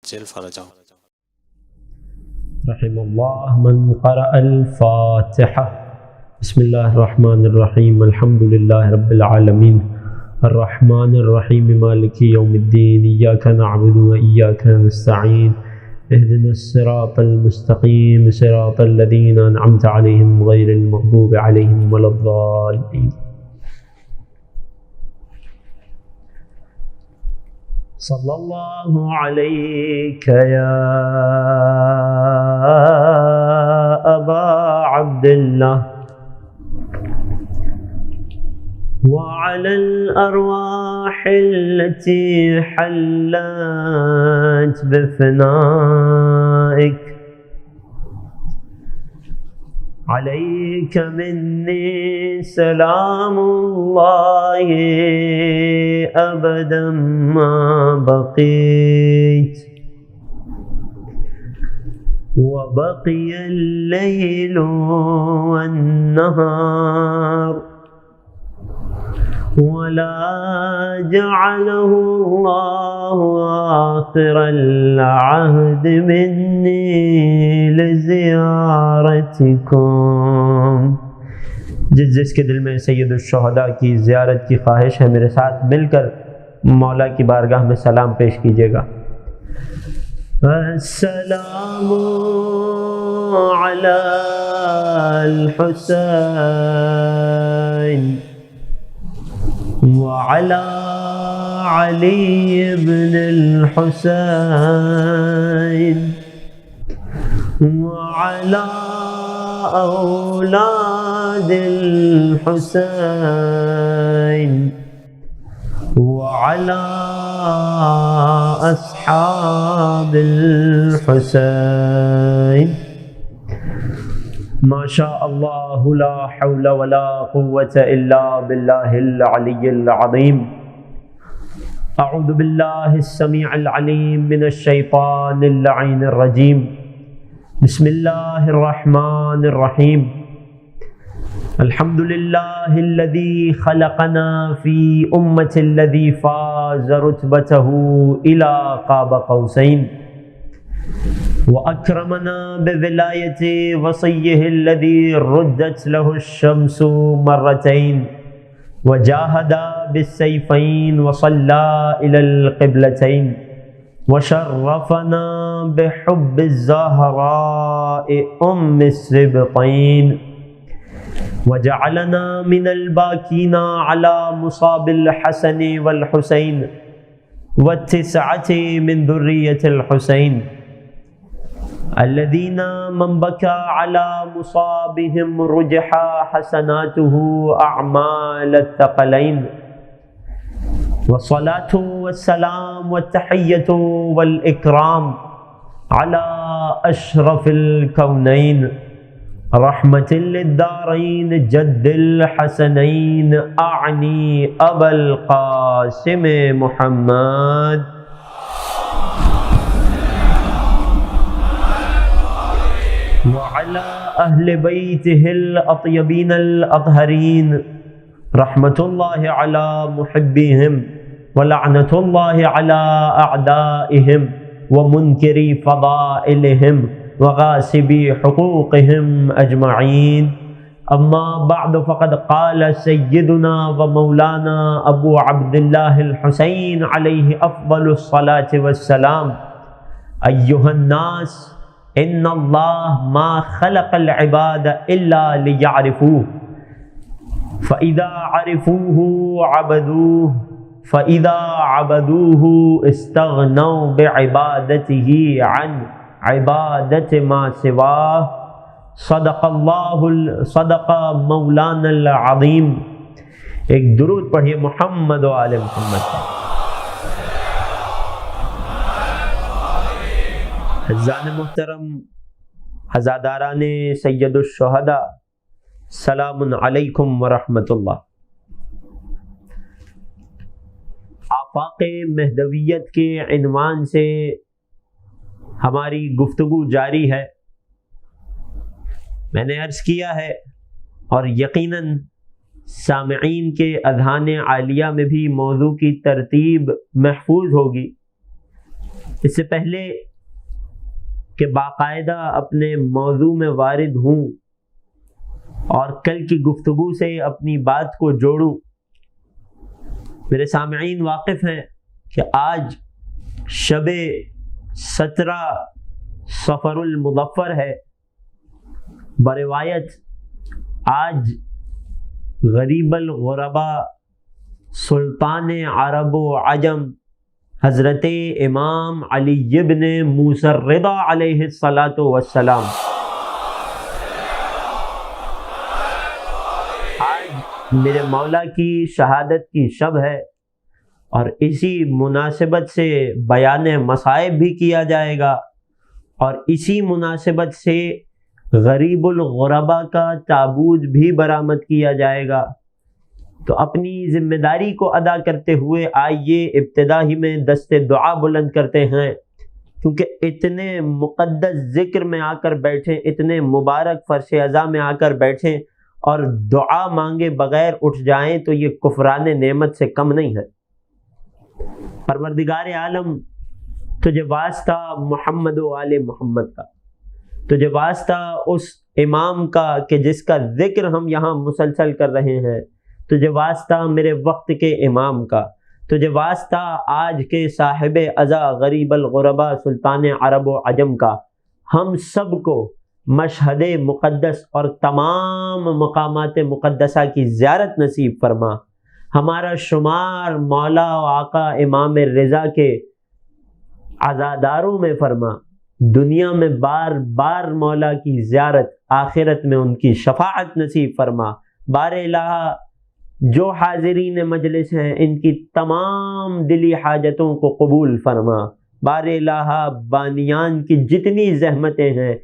عجل فرجهم. رحم اللہ من قرأ الفاتحہ. بسم اللہ الرحمن الرحیم. الحمد للہ رب العالمین الرحمن الرحیم مالک یوم الدین. ایاک نعبد و ایاک نستعین. اهدنا الصراط المستقیم صراط الذین انعمت علیہم غیر المغضوب علیہم ولا الضالین. صلی اللہ علیک یا ابا عبداللہ وعلى الأرواح التي حلت بفنائك عليك مني سلام الله أبدا ما بقيت وبقي الليل والنهار ولا جعله الله آخر العهد مني لزيارتكم. جس کے دل میں سید الشہداء کی زیارت کی خواہش ہے میرے ساتھ مل کر مولا کی بارگاہ میں سلام پیش کیجیے گا. السلام علی الحسین وعلى علي بن الحسين وعلى أولاد الحسين وعلى أصحاب الحسين. ما شاء اللہ لا حول ولا قوة الا باللہ العلی العظیم. اعوذ باللہ السمیع العلیم من الشیطان اللعین الرجیم. بسم اللہ الرحمن الرحیم. الحمد للہ الذی خلقنا فی امة الذی فاز رتبته الى قاب قوسین وأكرمنا بولاية وصيه الذي ردت له الشمس مرتين وجاهد بالسيفين وصلى إلى القبلتين وشرفنا بحب الزهراء أم السبطين وجعلنا من الباكين على مصاب الحسن والحسين والتسعة من ذرية الحسين الذين من بكى على مصابهم رجح حسناته أعمال الثقلين. والصلاة والسلام والتحية والإكرام على أشرف الكونين رحمة للدارين جد الحسنين أعني أبا القاسم محمد وعلى أهل بيته الأطيبين الأطهرين رحمة الله على محبيهم ولعنة الله على أعدائهم ومنكري فضائلهم وغاسبي حقوقهم أجمعين. أما بعد فقد قال سيدنا ومولانا أبو عبد الله الحسين عليه أفضل الصلاة والسلام. أيها الناس ان اللہ ما خلق العباد الا لیعرفوه فاذا عرفوه عبدوه فاذا عبدوه استغنوا بعبادته عن عبادة ما سواه. صدق مولانا العظیم. ایک درود پڑھیے محمد و آل محمد. حضرات محترم، عزاداران سید الشہداء، سلام علیکم ورحمۃ اللہ. آفاق مہدویت کے عنوان سے ہماری گفتگو جاری ہے. میں نے عرض کیا ہے اور یقیناً سامعین کے اذہان عالیہ میں بھی موضوع کی ترتیب محفوظ ہوگی اس سے پہلے کہ باقاعدہ اپنے موضوع میں وارد ہوں اور کل کی گفتگو سے اپنی بات کو جوڑوں، میرے سامعین واقف ہیں کہ آج شب 17 صفر المظفر ہے۔ بروایت آج غریب الغربا سلطان عرب و عجم حضرت امام علی ابن موسیٰ الرضا علیہ الصلاۃ والسلام آج میرے مولا کی شہادت کی شب ہے، اور اسی مناسبت سے بیان مصائب بھی کیا جائے گا، اور اسی مناسبت سے غریب الغربا کا تابوت بھی برآمد کیا جائے گا۔ تو اپنی ذمہ داری کو ادا کرتے ہوئے آئیے ابتدا ہی میں دست دعا بلند کرتے ہیں، کیونکہ اتنے مقدس ذکر میں آ کر بیٹھیں، اتنے مبارک فرش ازا میں آ کر بیٹھیں اور دعا مانگے بغیر اٹھ جائیں تو یہ کفران نعمت سے کم نہیں ہے۔ پروردگار عالم، تجھے واسطہ محمد و آل محمد کا، تجھے واسطہ اس امام کا کہ جس کا ذکر ہم یہاں مسلسل کر رہے ہیں، تجھے واسطہ میرے وقت کے امام کا، تجھے واسطہ آج کے صاحب ازا غریب الغربا سلطان عرب و عجم کا، ہم سب کو مشہد مقدس اور تمام مقامات مقدسہ کی زیارت نصیب فرما، ہمارا شمار مولا و آقا امام رضا کے عزاداروں میں فرما، دنیا میں بار بار مولا کی زیارت، آخرت میں ان کی شفاعت نصیب فرما۔ بار الہ جو حاضرین مجلس ہیں ان کی تمام دلی حاجتوں کو قبول فرما۔ بار الہ بانیان کی جتنی زحمتیں ہیں،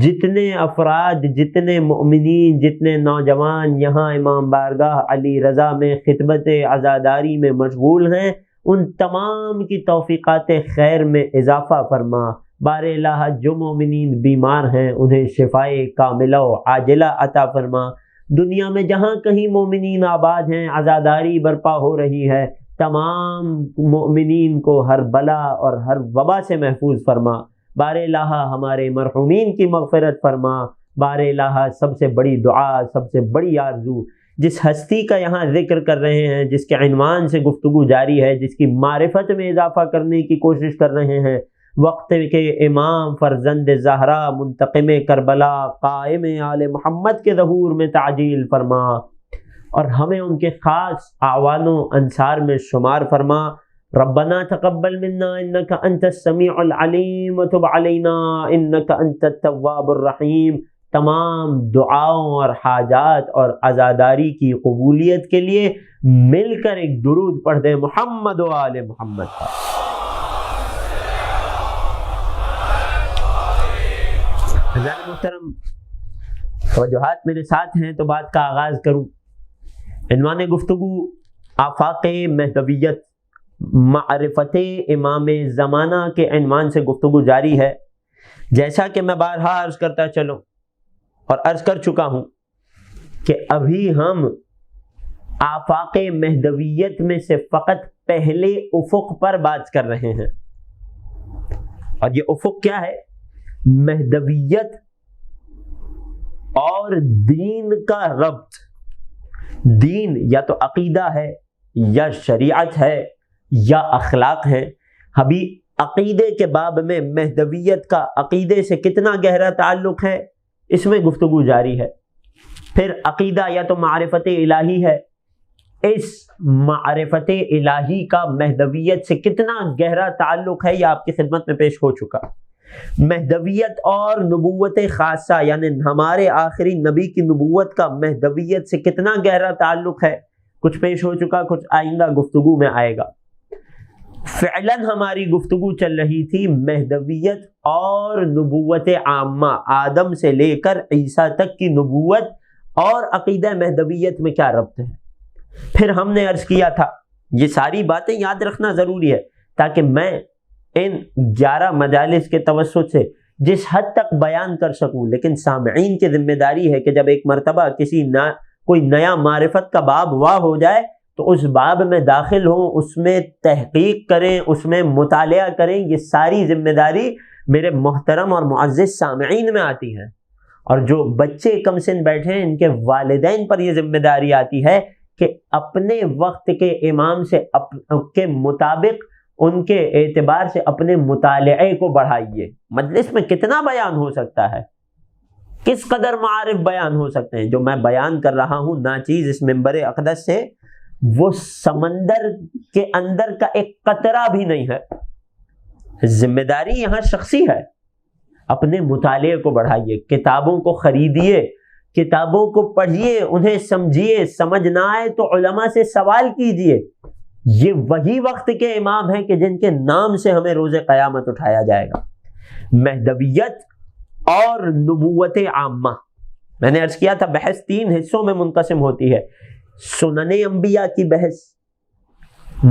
جتنے افراد، جتنے مؤمنین، جتنے نوجوان یہاں امام بارگاہ علی رضا میں خدمت عزاداری میں مشغول ہیں، ان تمام کی توفیقات خیر میں اضافہ فرما۔ بار الہ جو مومنین بیمار ہیں انہیں شفائے کاملہ و عاجلہ عطا فرما۔ دنیا میں جہاں کہیں مومنین آباد ہیں، عزاداری برپا ہو رہی ہے، تمام مومنین کو ہر بلا اور ہر وبا سے محفوظ فرما۔ بار الہ ہمارے مرحومین کی مغفرت فرما۔ بار الہ سب سے بڑی دعا، سب سے بڑی آرزو، جس ہستی کا یہاں ذکر کر رہے ہیں، جس کے عنوان سے گفتگو جاری ہے، جس کی معرفت میں اضافہ کرنے کی کوشش کر رہے ہیں، وقت کے امام فرزند زہرا منتقم کربلا قائم آل محمد کے ظہور میں تعجیل فرما، اور ہمیں ان کے خاص اعوان و انصار میں شمار فرما۔ ربنا تقبل منا انک انت السمیع العلیم وتب علینا انک انت التواب الرحیم۔ تمام دعاؤں اور حاجات اور عزاداری کی قبولیت کے لیے مل کر ایک درود پڑھ دیں محمد و آل محمد کا۔ حضرات محترم، توجہات میرے ساتھ ہیں تو بات کا آغاز کروں۔ عنوان گفتگو آفاق مہدویت، معرفت امام زمانہ کے عنوان سے گفتگو جاری ہے۔ جیسا کہ میں بارہا عرض کرتا چلوں اور عرض کر چکا ہوں کہ ابھی ہم آفاق مہدویت میں سے فقط پہلے افق پر بات کر رہے ہیں، اور یہ افق کیا ہے؟ مہدویت اور دین کا ربط۔ دین یا تو عقیدہ ہے، یا شریعت ہے، یا اخلاق ہے۔ ابھی عقیدے کے باب میں مہدویت کا عقیدے سے کتنا گہرا تعلق ہے، اس میں گفتگو جاری ہے۔ پھر عقیدہ یا تو معرفت الہی ہے، اس معرفت الہی کا مہدویت سے کتنا گہرا تعلق ہے یہ آپ کی خدمت میں پیش ہو چکا۔ مہدویت اور نبوت خاصہ یعنی ہمارے آخری نبی کی نبوت کا مہدویت سے کتنا گہرا تعلق ہے، کچھ پیش ہو چکا، کچھ آئندہ گفتگو میں آئے گا۔ فعلاً ہماری گفتگو چل رہی تھی مہدویت اور نبوت عامہ، آدم سے لے کر عیسیٰ تک کی نبوت اور عقیدہ مہدویت میں کیا ربط ہے۔ پھر ہم نے عرض کیا تھا، یہ ساری باتیں یاد رکھنا ضروری ہے تاکہ میں ان 11 مجالس کے توسط سے جس حد تک بیان کر سکوں، لیکن سامعین کی ذمہ داری ہے کہ جب ایک مرتبہ کوئی نیا معرفت کا باب واہ ہو جائے تو اس باب میں داخل ہوں، اس میں تحقیق کریں، اس میں مطالعہ کریں. یہ ساری ذمہ داری میرے محترم اور معزز سامعین میں آتی ہے. اور جو بچے کم سن بیٹھے ہیں ان کے والدین پر یہ ذمہ داری آتی ہے کہ اپنے وقت کے امام سے کے مطابق ان کے اعتبار سے اپنے مطالعے کو بڑھائیے. مجلس میں کتنا بیان ہو سکتا ہے، کس قدر معارف بیان ہو سکتے ہیں. جو میں بیان کر رہا ہوں ناچیز اس منبر اقدس سے، وہ سمندر کے اندر کا ایک قطرہ بھی نہیں ہے. ذمہ داری یہاں شخصی ہے. اپنے مطالعے کو بڑھائیے، کتابوں کو خریدیے، کتابوں کو پڑھیے، انہیں سمجھیے. سمجھ نہ آئے تو علماء سے سوال کیجیے. یہ وہی وقت کے امام ہیں کہ جن کے نام سے ہمیں روز قیامت اٹھایا جائے گا. مہدویت اور نبوت عامہ، میں نے عرض کیا تھا بحث 3 حصوں میں منقسم ہوتی ہے. سنن انبیاء کی بحث،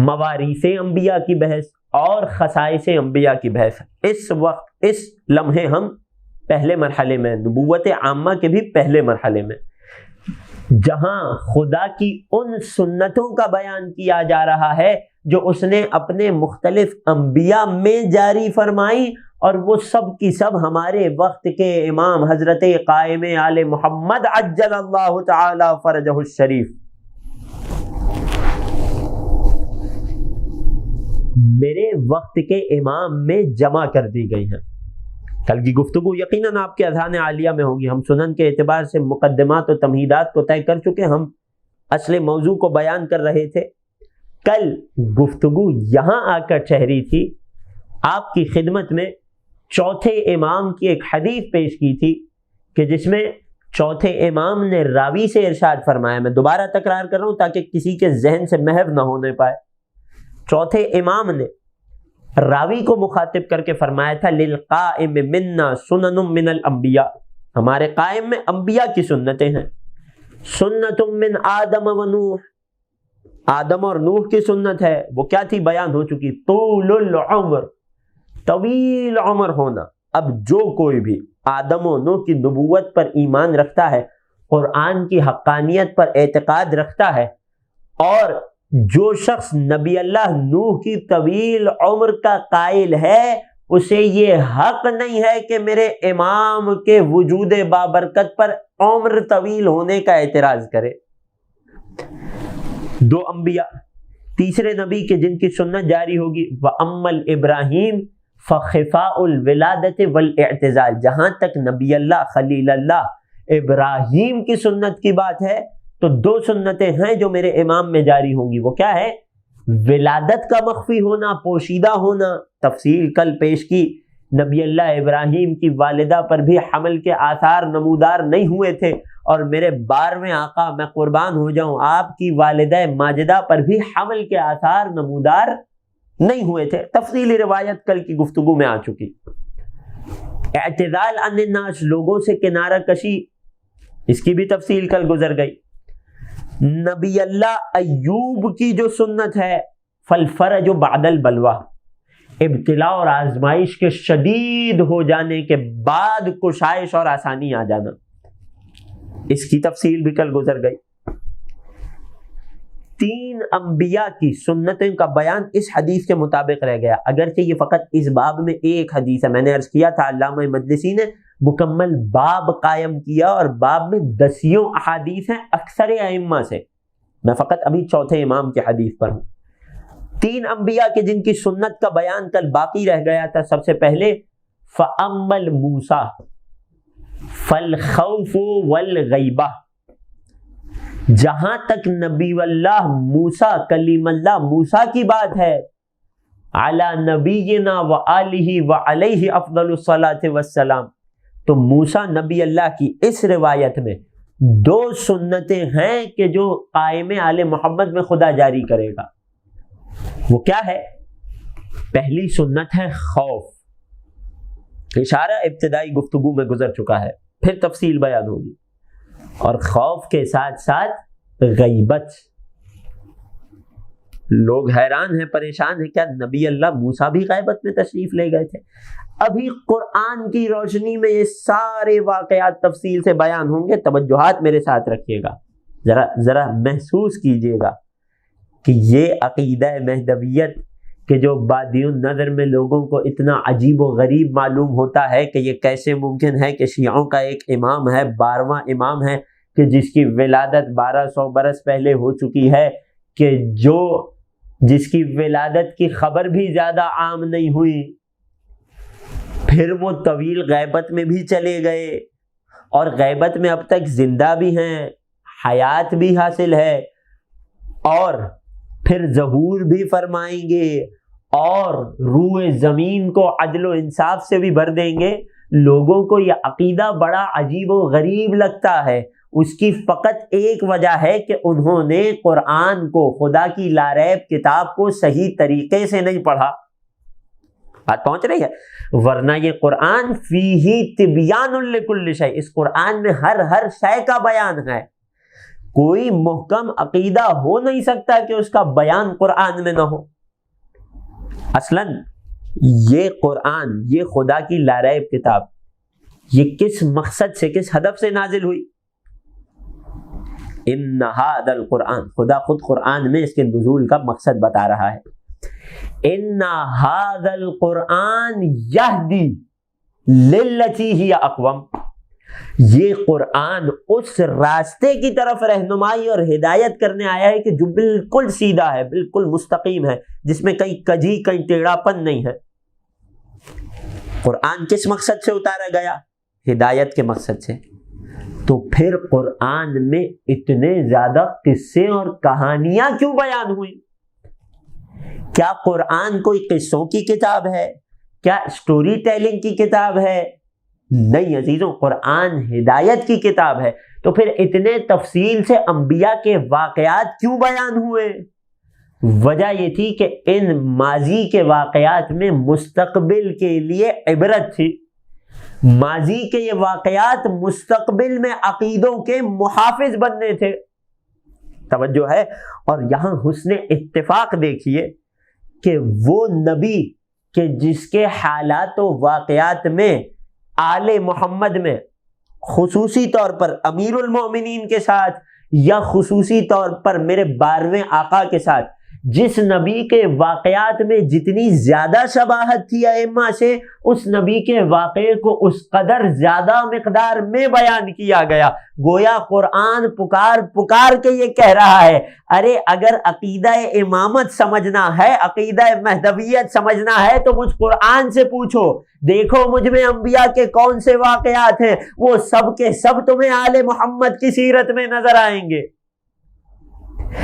مواریث انبیاء کی بحث اور خصائص انبیاء کی بحث. اس وقت اس لمحے ہم پہلے مرحلے میں، نبوت عامہ کے بھی پہلے مرحلے میں، جہاں خدا کی ان سنتوں کا بیان کیا جا رہا ہے جو اس نے اپنے مختلف انبیاء میں جاری فرمائی، اور وہ سب کی سب ہمارے وقت کے امام حضرت قائم آل محمد عجل اللہ تعالی فرجہ الشریف میرے وقت کے امام میں جمع کر دی گئی ہیں. کل کی گفتگو یقیناً آپ کے اذہان عالیہ میں ہوگی. ہم سنن کے اعتبار سے مقدمات و تمہیدات کو طے کر چکے، ہم اصل موضوع کو بیان کر رہے تھے. کل گفتگو یہاں آ کر ٹھہری تھی، آپ کی خدمت میں چوتھے امام کی ایک حدیث پیش کی تھی کہ جس میں چوتھے امام نے راوی سے ارشاد فرمایا. میں دوبارہ تکرار کر رہا ہوں تاکہ کسی کے ذہن سے محو نہ ہونے پائے. چوتھے امام نے راوی کو مخاطب کر کے فرمایا تھا للقائم منا سنن من الانبیاء، ہمارے قائم میں انبیاء کی سنتیں ہیں. سنت من آدم و نوح، آدم اور نوح کی سنت ہے. وہ کیا تھی؟ بیان ہو چکی. طول العمر، طویل عمر ہونا. اب جو کوئی بھی آدم و نوح کی نبوت پر ایمان رکھتا ہے، قرآن کی حقانیت پر اعتقاد رکھتا ہے، اور جو شخص نبی اللہ نوح کی طویل عمر کا قائل ہے، اسے یہ حق نہیں ہے کہ میرے امام کے وجود بابرکت پر عمر طویل ہونے کا اعتراض کرے. 2 انبیاء، تیسرے نبی کے جن کی سنت جاری ہوگی. وَأَمَّا الْإِبْرَاهِيمُ فَخِفَاءُ الْوِلَادَةِ وَالْإِعْتِزَالِ، جہاں تک نبی اللہ خلیل اللہ ابراہیم کی سنت کی بات ہے تو 2 سنتیں ہیں جو میرے امام میں جاری ہوں گی. وہ کیا ہے؟ ولادت کا مخفی ہونا، پوشیدہ ہونا. تفصیل کل پیش کی. نبی اللہ ابراہیم کی والدہ پر بھی حمل کے آثار نمودار نہیں ہوئے تھے، اور میرے 12ویں آقا، میں قربان ہو جاؤں، آپ کی والدہ ماجدہ پر بھی حمل کے آثار نمودار نہیں ہوئے تھے. تفصیلی روایت کل کی گفتگو میں آ چکی. اعتزال عن الناس، لوگوں سے کنارہ کشی، اس کی بھی تفصیل کل گزر گئی. نبی اللہ ایوب کی جو سنت ہے فالفرج بعد البلوہ، ابتلاء اور آزمائش کے شدید ہو جانے کے بعد کشائش اور آسانی آ جانا، اس کی تفصیل بھی کل گزر گئی. 3 انبیاء کی سنتوں کا بیان اس حدیث کے مطابق رہ گیا، اگرچہ یہ فقط اس باب میں ایک حدیث ہے. میں نے عرض کیا تھا علامہ مجلسی نے مکمل باب قائم کیا، اور باب میں 10 احادیث ہیں اکثر ائمہ سے. میں فقط ابھی چوتھے امام کی حدیث پر ہوں. 3 انبیاء کے جن کی سنت کا بیان کل باقی رہ گیا تھا. سب سے پہلے فَأَمَّا الْمُوسَىٰ فَالْخَوْفُ وَالْغَيْبَةُ، جہاں تک نبی اللہ موسیٰ کلیم اللہ موسیٰ کی بات ہے، علی نبینا وآلہ وعلیہ افضل الصلاۃ والسلام، تو موسیٰ نبی اللہ کی اس روایت میں 2 سنتیں ہیں کہ جو قائم آل محمد میں خدا جاری کرے گا. وہ کیا ہے؟ پہلی سنت ہے خوف. اشارہ ابتدائی گفتگو میں گزر چکا ہے، پھر تفصیل بیان ہوگی. اور خوف کے ساتھ ساتھ غیبت. لوگ حیران ہیں، پریشان ہیں، کیا نبی اللہ موسیٰ بھی غیبت میں تشریف لے گئے تھے؟ ابھی قرآن کی روشنی میں یہ سارے واقعات تفصیل سے بیان ہوں گے. توجہات میرے ساتھ رکھیے گا، ذرا محسوس کیجئے گا. کہ یہ عقیدہ مہدویت کہ جو بادی النظر میں لوگوں کو اتنا عجیب و غریب معلوم ہوتا ہے کہ یہ کیسے ممکن ہے کہ شیعوں کا ایک امام ہے، 12واں امام ہے، کہ جس کی ولادت 1200 برس پہلے ہو چکی ہے، کہ جس کی ولادت کی خبر بھی زیادہ عام نہیں ہوئی، پھر وہ طویل غیبت میں بھی چلے گئے اور غیبت میں اب تک زندہ بھی ہیں، حیات بھی حاصل ہے، اور پھر ظہور بھی فرمائیں گے اور روح زمین کو عدل و انصاف سے بھی بھر دیں گے۔ لوگوں کو یہ عقیدہ بڑا عجیب و غریب لگتا ہے، اس کی فقط ایک وجہ ہے کہ انہوں نے قرآن کو، خدا کی لاریب کتاب کو صحیح طریقے سے نہیں پڑھا۔ بات پہنچ رہی ہے؟ ورنہ یہ قرآن فیہ تبیان لکل شیء، اس قرآن میں ہر شے کا بیان ہے۔ کوئی محکم عقیدہ ہو نہیں سکتا کہ اس کا بیان قرآن میں نہ ہو۔ اصلاً یہ قرآن، یہ خدا کی لاریب کتاب، یہ کس مقصد سے، کس ہدف سے نازل ہوئی؟ ان ھذا القرآن، خدا خود قرآن میں اس کے نزول کا مقصد بتا رہا ہے۔ ان ھذا القرآن یہدی للتی ہی اقوم، یہ قرآن اس راستے کی طرف رہنمائی اور ہدایت کرنے آیا ہے کہ جو بالکل سیدھا ہے، بالکل مستقیم ہے، جس میں کہیں کجی کہیں ٹیڑھا پن نہیں ہے۔ قرآن کس مقصد سے اتارا گیا؟ ہدایت کے مقصد سے۔ تو پھر قرآن میں اتنے زیادہ قصے اور کہانیاں کیوں بیان ہوئی؟ کیا قرآن کوئی قصوں کی کتاب ہے؟ کیا اسٹوری ٹیلنگ کی کتاب ہے؟ نہیں عزیزوں، قرآن ہدایت کی کتاب ہے۔ تو پھر اتنے تفصیل سے انبیاء کے واقعات کیوں بیان ہوئے؟ وجہ یہ تھی کہ ان ماضی کے واقعات میں مستقبل کے لیے عبرت تھی۔ ماضی کے یہ واقعات مستقبل میں عقیدوں کے محافظ بننے تھے۔ توجہ ہے؟ اور یہاں حسن اتفاق دیکھیے کہ وہ نبی کہ جس کے حالات و واقعات میں آل محمد میں خصوصی طور پر امیر المومنین کے ساتھ یا خصوصی طور پر میرے 12ویں آقا کے ساتھ جس نبی کے واقعات میں جتنی زیادہ شباہت تھی ائمہ سے، اس نبی کے واقعے کو اس قدر زیادہ مقدار میں بیان کیا گیا۔ گویا قرآن پکار کے یہ کہہ رہا ہے، ارے اگر عقیدہ امامت سمجھنا ہے، عقیدہ مہدویت سمجھنا ہے تو مجھ قرآن سے پوچھو، دیکھو مجھ میں انبیاء کے کون سے واقعات ہیں، وہ سب کے سب تمہیں آل محمد کی سیرت میں نظر آئیں گے۔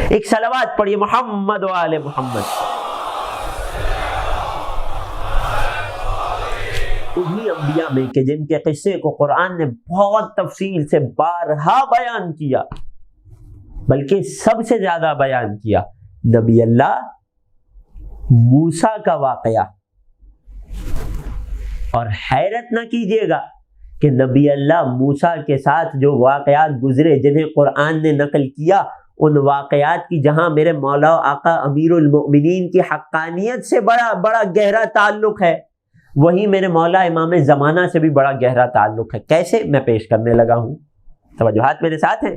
ایک صلوات پڑھیے، محمد و آل محمد۔ انہی انبیاء میں کہ جن کے قصے کو قرآن نے بہت تفصیل سے بارہا بیان کیا، بلکہ سب سے زیادہ بیان کیا نبی اللہ موسیٰ کا واقعہ۔ اور حیرت نہ کیجیے گا کہ نبی اللہ موسیٰ کے ساتھ جو واقعات گزرے جنہیں قرآن نے نقل کیا، ان واقعات کی جہاں میرے مولا و آقا امیر المؤمنین کی حقانیت سے بڑا گہرا تعلق ہے، وہی میرے مولا امام زمانہ سے بھی بڑا گہرا تعلق ہے۔ کیسے؟ میں پیش کرنے لگا ہوں، توجہات میرے ساتھ ہیں۔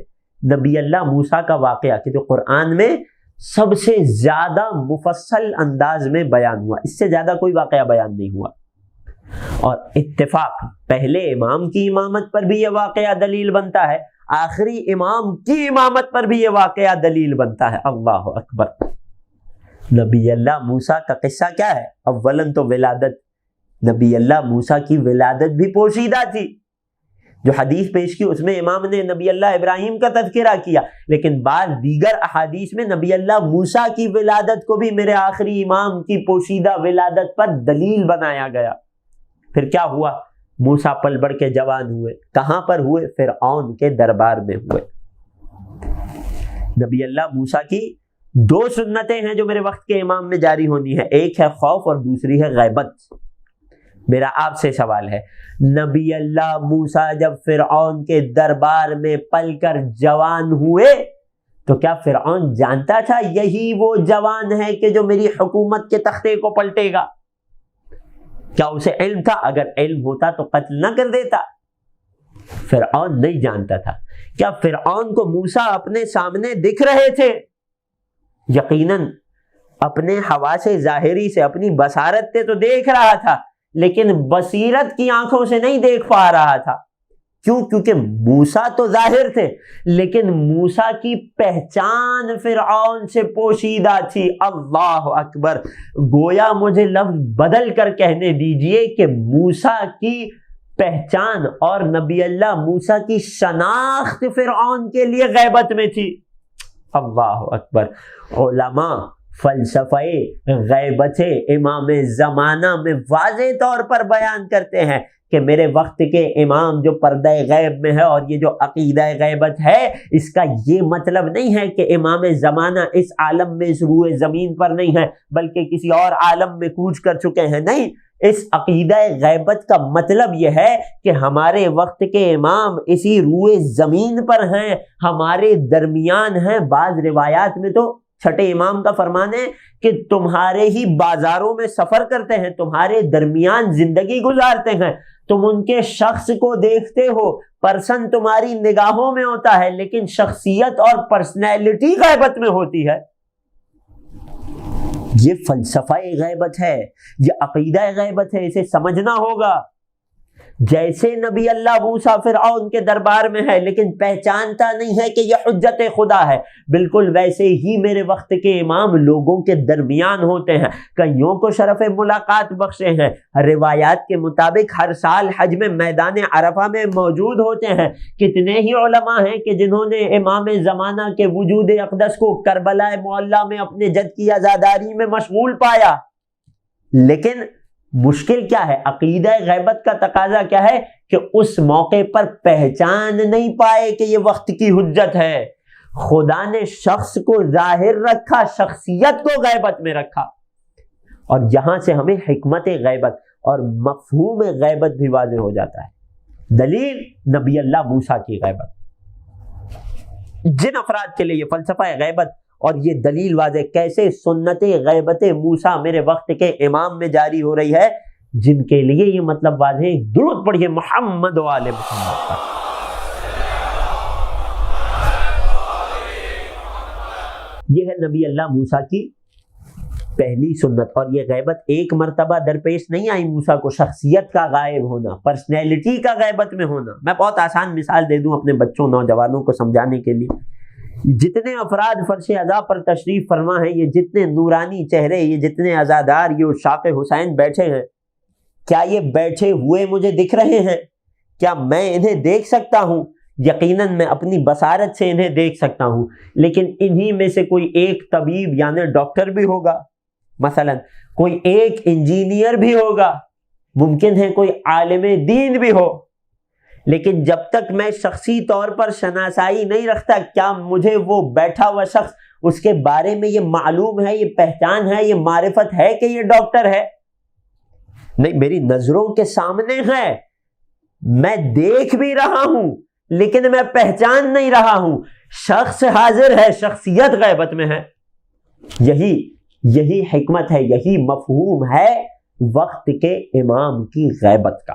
نبی اللہ موسیٰ کا واقعہ کہ جو قرآن میں سب سے زیادہ مفصل انداز میں بیان ہوا، اس سے زیادہ کوئی واقعہ بیان نہیں ہوا۔ اور اتفاق، پہلے امام کی امامت پر بھی یہ واقعہ دلیل بنتا ہے، آخری امام کی امامت پر بھی یہ واقعہ دلیل بنتا ہے۔ اللہ اکبر۔ نبی اللہ موسیٰ کا قصہ کیا ہے؟ اولاً تو ولادت، نبی اللہ موسیٰ کی ولادت بھی پوشیدہ تھی۔ جو حدیث پیش کی اس میں امام نے نبی اللہ ابراہیم کا تذکرہ کیا، لیکن بعض دیگر احادیث میں نبی اللہ موسیٰ کی ولادت کو بھی میرے آخری امام کی پوشیدہ ولادت پر دلیل بنایا گیا۔ پھر کیا ہوا؟ موسیٰ پل بڑھ کے جوان ہوئے۔ کہاں پر ہوئے؟ فرعون کے دربار میں ہوئے۔ نبی اللہ موسیٰ کی دو سنتیں ہیں جو میرے وقت کے امام میں جاری ہونی ہے، ایک ہے خوف اور دوسری ہے غیبت۔ میرا آپ سے سوال ہے، نبی اللہ موسیٰ جب فرعون کے دربار میں پل کر جوان ہوئے تو کیا فرعون جانتا تھا یہی وہ جوان ہے کہ جو میری حکومت کے تختے کو پلٹے گا؟ کیا اسے علم تھا؟ اگر علم ہوتا تو قتل نہ کر دیتا۔ فرعون نہیں جانتا تھا۔ کیا فرعون کو موسیٰ اپنے سامنے دکھ رہے تھے؟ یقیناً اپنے حواس ظاہری سے، اپنی بصارت سے تو دیکھ رہا تھا، لیکن بصیرت کی آنکھوں سے نہیں دیکھ پا رہا تھا۔ کیوں؟ کیونکہ موسیٰ تو ظاہر تھے، لیکن موسیٰ کی پہچان فرعون سے پوشیدہ تھی۔ اللہ اکبر! گویا مجھے لفظ بدل کر کہنے دیجئے کہ موسیٰ کی پہچان اور نبی اللہ موسیٰ کی شناخت فرعون کے لیے غیبت میں تھی۔ اللہ اکبر! علماء فلسفہ غیبت امام زمانہ میں واضح طور پر بیان کرتے ہیں کہ میرے وقت کے امام جو پردہ غیب میں ہے، اور یہ جو عقیدہ غیبت ہے، اس کا یہ مطلب نہیں ہے کہ امام زمانہ اس عالم میں، اس روئے زمین پر نہیں ہے، بلکہ کسی اور عالم میں کوچ کر چکے ہیں۔ نہیں، اس عقیدہ غیبت کا مطلب یہ ہے کہ ہمارے وقت کے امام اسی روئے زمین پر ہیں، ہمارے درمیان ہیں۔ بعض روایات میں تو چھٹے امام کا فرمان ہے کہ تمہارے ہی بازاروں میں سفر کرتے ہیں، تمہارے درمیان زندگی گزارتے ہیں، تم ان کے شخص کو دیکھتے ہو، پرسن تمہاری نگاہوں میں ہوتا ہے، لیکن شخصیت اور پرسنالٹی غیبت میں ہوتی ہے۔ یہ فلسفہ غیبت ہے، یہ عقیدہ غیبت ہے، اسے سمجھنا ہوگا۔ جیسے نبی اللہ موسیٰ فرعون کے دربار میں ہے لیکن پہچانتا نہیں ہے کہ یہ حجت خدا ہے، بالکل ویسے ہی میرے وقت کے امام لوگوں کے درمیان ہوتے ہیں، کئیوں کو شرف ملاقات بخشے ہیں۔ روایات کے مطابق ہر سال حج میں میدان عرفہ میں موجود ہوتے ہیں۔ کتنے ہی علماء ہیں کہ جنہوں نے امام زمانہ کے وجود اقدس کو کربلا معلیٰ میں اپنے جد کی عزاداری میں مشغول پایا، لیکن مشکل کیا ہے؟ عقیدہ غیبت کا تقاضا کیا ہے کہ اس موقع پر پہچان نہیں پائے کہ یہ وقت کی حجت ہے۔ خدا نے شخص کو ظاہر رکھا، شخصیت کو غیبت میں رکھا، اور یہاں سے ہمیں حکمت غیبت اور مفہوم غیبت بھی واضح ہو جاتا ہے۔ دلیل نبی اللہ موسیٰ کی غیبت۔ جن افراد کے لیے یہ فلسفہ غیبت اور یہ دلیل واضح کیسے سنت غیبت موسیٰ میرے وقت کے امام میں جاری ہو رہی ہے، جن کے لیے یہ مطلب واضح ہے، درود پڑھیے محمد و آل محمد کا۔ یہ ہے نبی اللہ موسیٰ کی پہلی سنت، اور یہ غیبت ایک مرتبہ درپیش نہیں آئی موسیٰ کو، شخصیت کا غائب ہونا، پرسنالٹی کا غیبت میں ہونا۔ میں بہت آسان مثال دے دوں اپنے بچوں نوجوانوں کو سمجھانے کے لیے۔ جتنے افراد فرش عزا پر تشریف فرما ہیں، یہ جتنے نورانی چہرے، یہ جتنے عزادار، یہ عشاق حسین بیٹھے ہیں، کیا یہ بیٹھے ہوئے مجھے دکھ رہے ہیں؟ کیا میں انہیں دیکھ سکتا ہوں؟ یقیناً میں اپنی بصارت سے انہیں دیکھ سکتا ہوں، لیکن انہی میں سے کوئی ایک طبیب یعنی ڈاکٹر بھی ہوگا، مثلا کوئی ایک انجینئر بھی ہوگا، ممکن ہے کوئی عالم دین بھی ہو، لیکن جب تک میں شخصی طور پر شناسائی نہیں رکھتا، کیا مجھے وہ بیٹھا ہوا شخص، اس کے بارے میں یہ معلوم ہے، یہ پہچان ہے، یہ معرفت ہے کہ یہ ڈاکٹر ہے؟ نہیں، میری نظروں کے سامنے ہے، میں دیکھ بھی رہا ہوں لیکن میں پہچان نہیں رہا ہوں۔ شخص حاضر ہے، شخصیت غیبت میں ہے۔ یہی حکمت ہے، یہی مفہوم ہے وقت کے امام کی غیبت کا۔